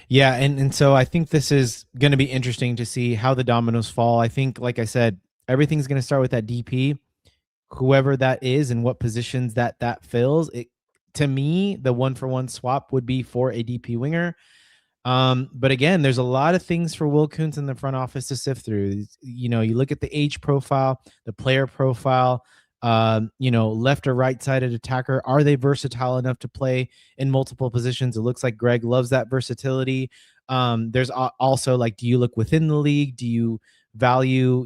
Yeah, and so I think this is going to be interesting to see how the dominoes fall. I think, like I said, everything's going to start with that DP, whoever that is and what positions that fills. To me, the 1-for-1 swap would be for a DP winger. But again, there's a lot of things for Will Kuntz in the front office to sift through. You look at the age profile, the player profile, left or right sided attacker. Are they versatile enough to play in multiple positions? It looks like Greg loves that versatility. There's also do you look within the league? Do you value,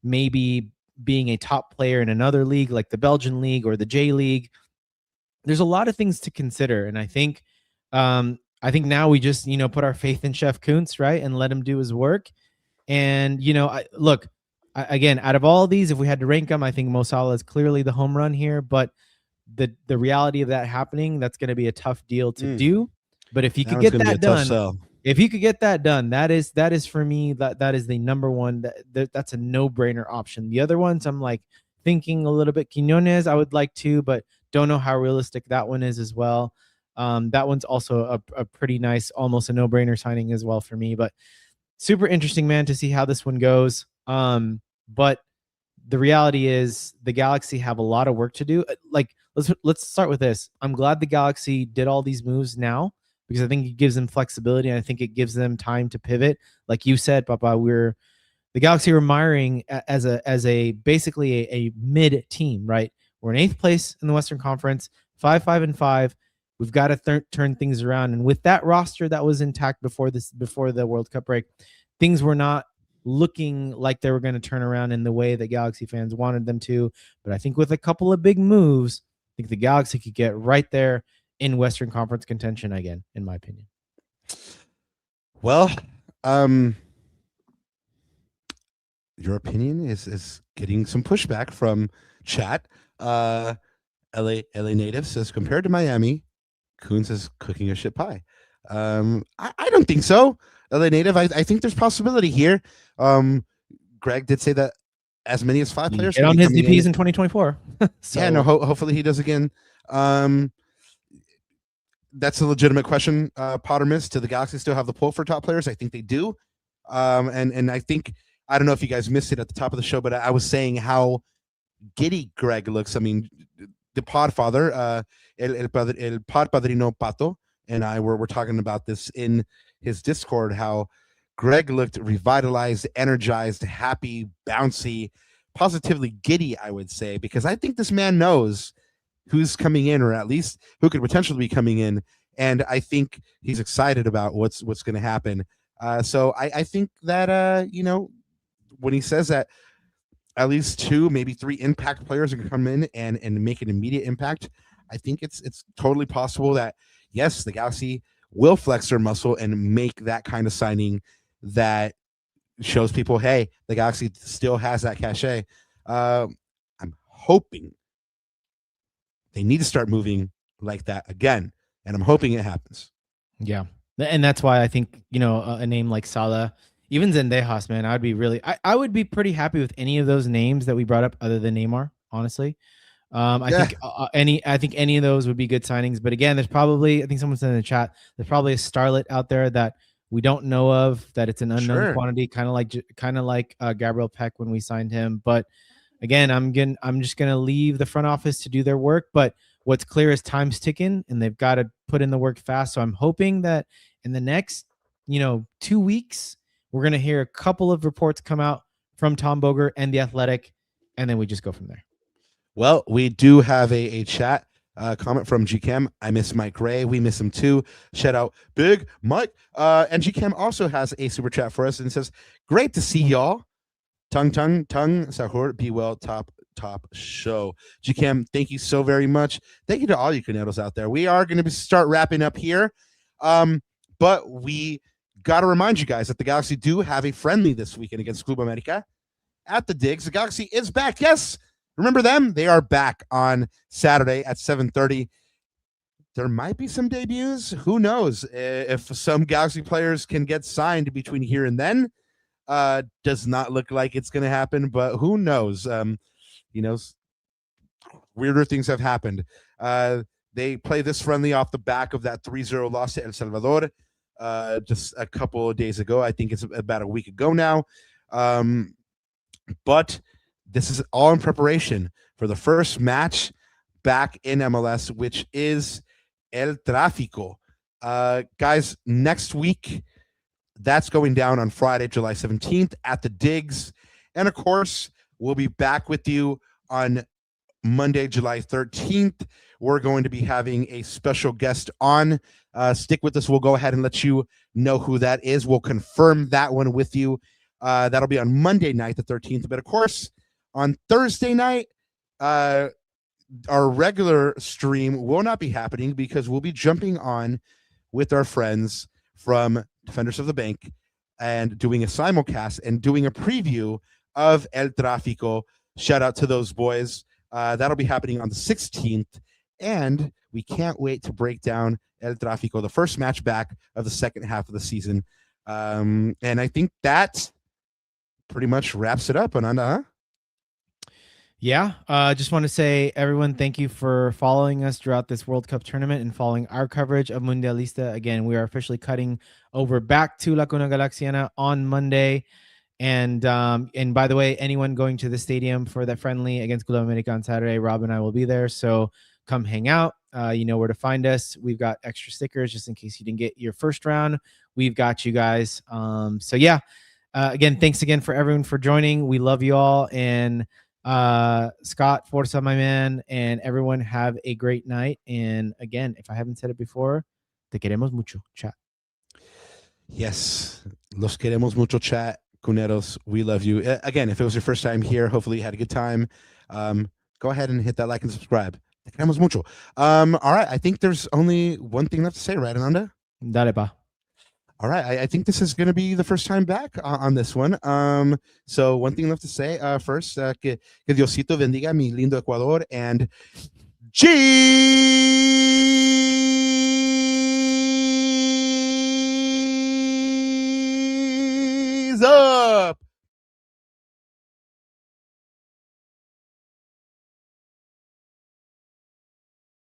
maybe being a top player in another league like the Belgian league or the J League? There's a lot of things to consider. And I think now we just, put our faith in Chef Kuntz, right? And let him do his work. And, again, out of all these, if we had to rank them, I think Mo Salah is clearly the home run here, but the reality of that happening, that's going to be a tough deal to do. But if you could get that done, that is for me, that is the number one, that's a no-brainer option. The other ones, I'm thinking a little bit. Quinones, I would like to, but don't know how realistic that one is as well. That one's also a pretty nice, almost a no-brainer signing as well for me. But super interesting, man, to see how this one goes. But the reality is the Galaxy have a lot of work to do. Let's start with this. I'm glad the Galaxy did all these moves now because I think it gives them flexibility and I think it gives them time to pivot. Like you said, Papa, the Galaxy are miring as basically a mid team, right? We're in 8th place in the Western Conference, 5-5-5. We've got to turn things around. And with that roster that was intact before the World Cup break, things were not looking like they were going to turn around in the way that Galaxy fans wanted them to. But I think with a couple of big moves, I think the Galaxy could get right there in Western Conference contention again, in my opinion. Well, your opinion is getting some pushback from chat. LA native says compared to Miami, Coons is cooking a shit pie. I don't think so. LA native, I think there's possibility here. Greg did say that as many as 5 players get on his DPs in 2024. So, yeah, no, hopefully he does again. That's a legitimate question, Pottermus. Do the Galaxy still have the pull for top players? I think they do. And I think, I don't know if you guys missed it at the top of the show, but I was saying how giddy Greg looks. I mean, the podfather, el pod padrino Pato, and I were talking about this in his Discord, how Greg looked revitalized, energized, happy, bouncy, positively giddy, I would say, because I think this man knows who's coming in, or at least who could potentially be coming in, and I think he's excited about what's going to happen. So I think that when he says that at least 2, maybe 3 impact players are going to come in and make an immediate impact, I think it's totally possible that yes, the Galaxy will flex their muscle and make that kind of signing that shows people, hey, the Galaxy still has that cachet. I'm hoping they need to start moving like that again, and I'm hoping it happens. Yeah, and that's why I think a name like Salah, even Zendejas, man, I would be pretty happy with any of those names that we brought up, other than Neymar, honestly. I think any of those would be good signings. But again, there's probably, I think someone said in the chat, there's probably a starlet out there that we don't know of, that it's an unknown quantity, kind of like Gabriel Pec when we signed him. But again, I'm just gonna leave the front office to do their work. But what's clear is time's ticking, and they've got to put in the work fast. So I'm hoping that in the next 2 weeks, we're gonna hear a couple of reports come out from Tom Boger and the Athletic, and then we just go from there. Well, we do have a chat comment from GCam. I miss Mike Ray. We miss him too. Shout out Big Mike. And GCam also has a super chat for us and says, great to see y'all. Tongue, Sahur, be well, top show. GCam, thank you so very much. Thank you to all you Caneros out there. We are going to start wrapping up here. But we got to remind you guys that the Galaxy do have a friendly this weekend against Club America at the Digs. The Galaxy is back. Yes. Remember them? They are back on Saturday at 7:30. There might be some debuts. Who knows if some Galaxy players can get signed between here and then. Does not look like it's going to happen, but who knows? Weirder things have happened. They play this friendly off the back of that 3-0 loss to El Salvador just a couple of days ago. I think it's about a week ago now. But this is all in preparation for the first match back in MLS, which is El Tráfico. Guys, next week, that's going down on Friday, July 17th at the Digs. And of course, we'll be back with you on Monday, July 13th. We're going to be having a special guest on. Stick with us. We'll go ahead and let you know who that is. We'll confirm that one with you. That'll be on Monday night, the 13th. But of course, on Thursday night, our regular stream will not be happening because we'll be jumping on with our friends from Defenders of the Bank and doing a simulcast and doing a preview of El Tráfico. Shout out to those boys. That'll be happening on the 16th. And we can't wait to break down El Tráfico, the first match back of the second half of the season. And I think that pretty much wraps it up, Ananda, huh? Yeah, just want to say, everyone, thank you for following us throughout this World Cup tournament and following our coverage of Mundialista. Again, we are officially cutting over back to La Cuna Galaxiana on Monday. And by the way, anyone going to the stadium for that friendly against Club America on Saturday, Rob and I will be there. So come hang out. You know where to find us. We've got extra stickers just in case you didn't get your first round. We've got you guys. So yeah, again, thanks again for everyone for joining. We love you all. And Scott, Forza, my man, and everyone have a great night. And again, if I haven't said it before, te queremos mucho, chat. Yes, los queremos mucho, chat. Cuneros, we love you. Again, if it was your first time here, hopefully you had a good time. Go ahead and hit that like and subscribe. Te queremos mucho. All right, I think there's only one thing left to say, right, Ananda? Dale, pa. All right, I think this is going to be the first time back on this one. So one thing left to say first, que Diosito bendiga mi lindo Ecuador, and Jesus!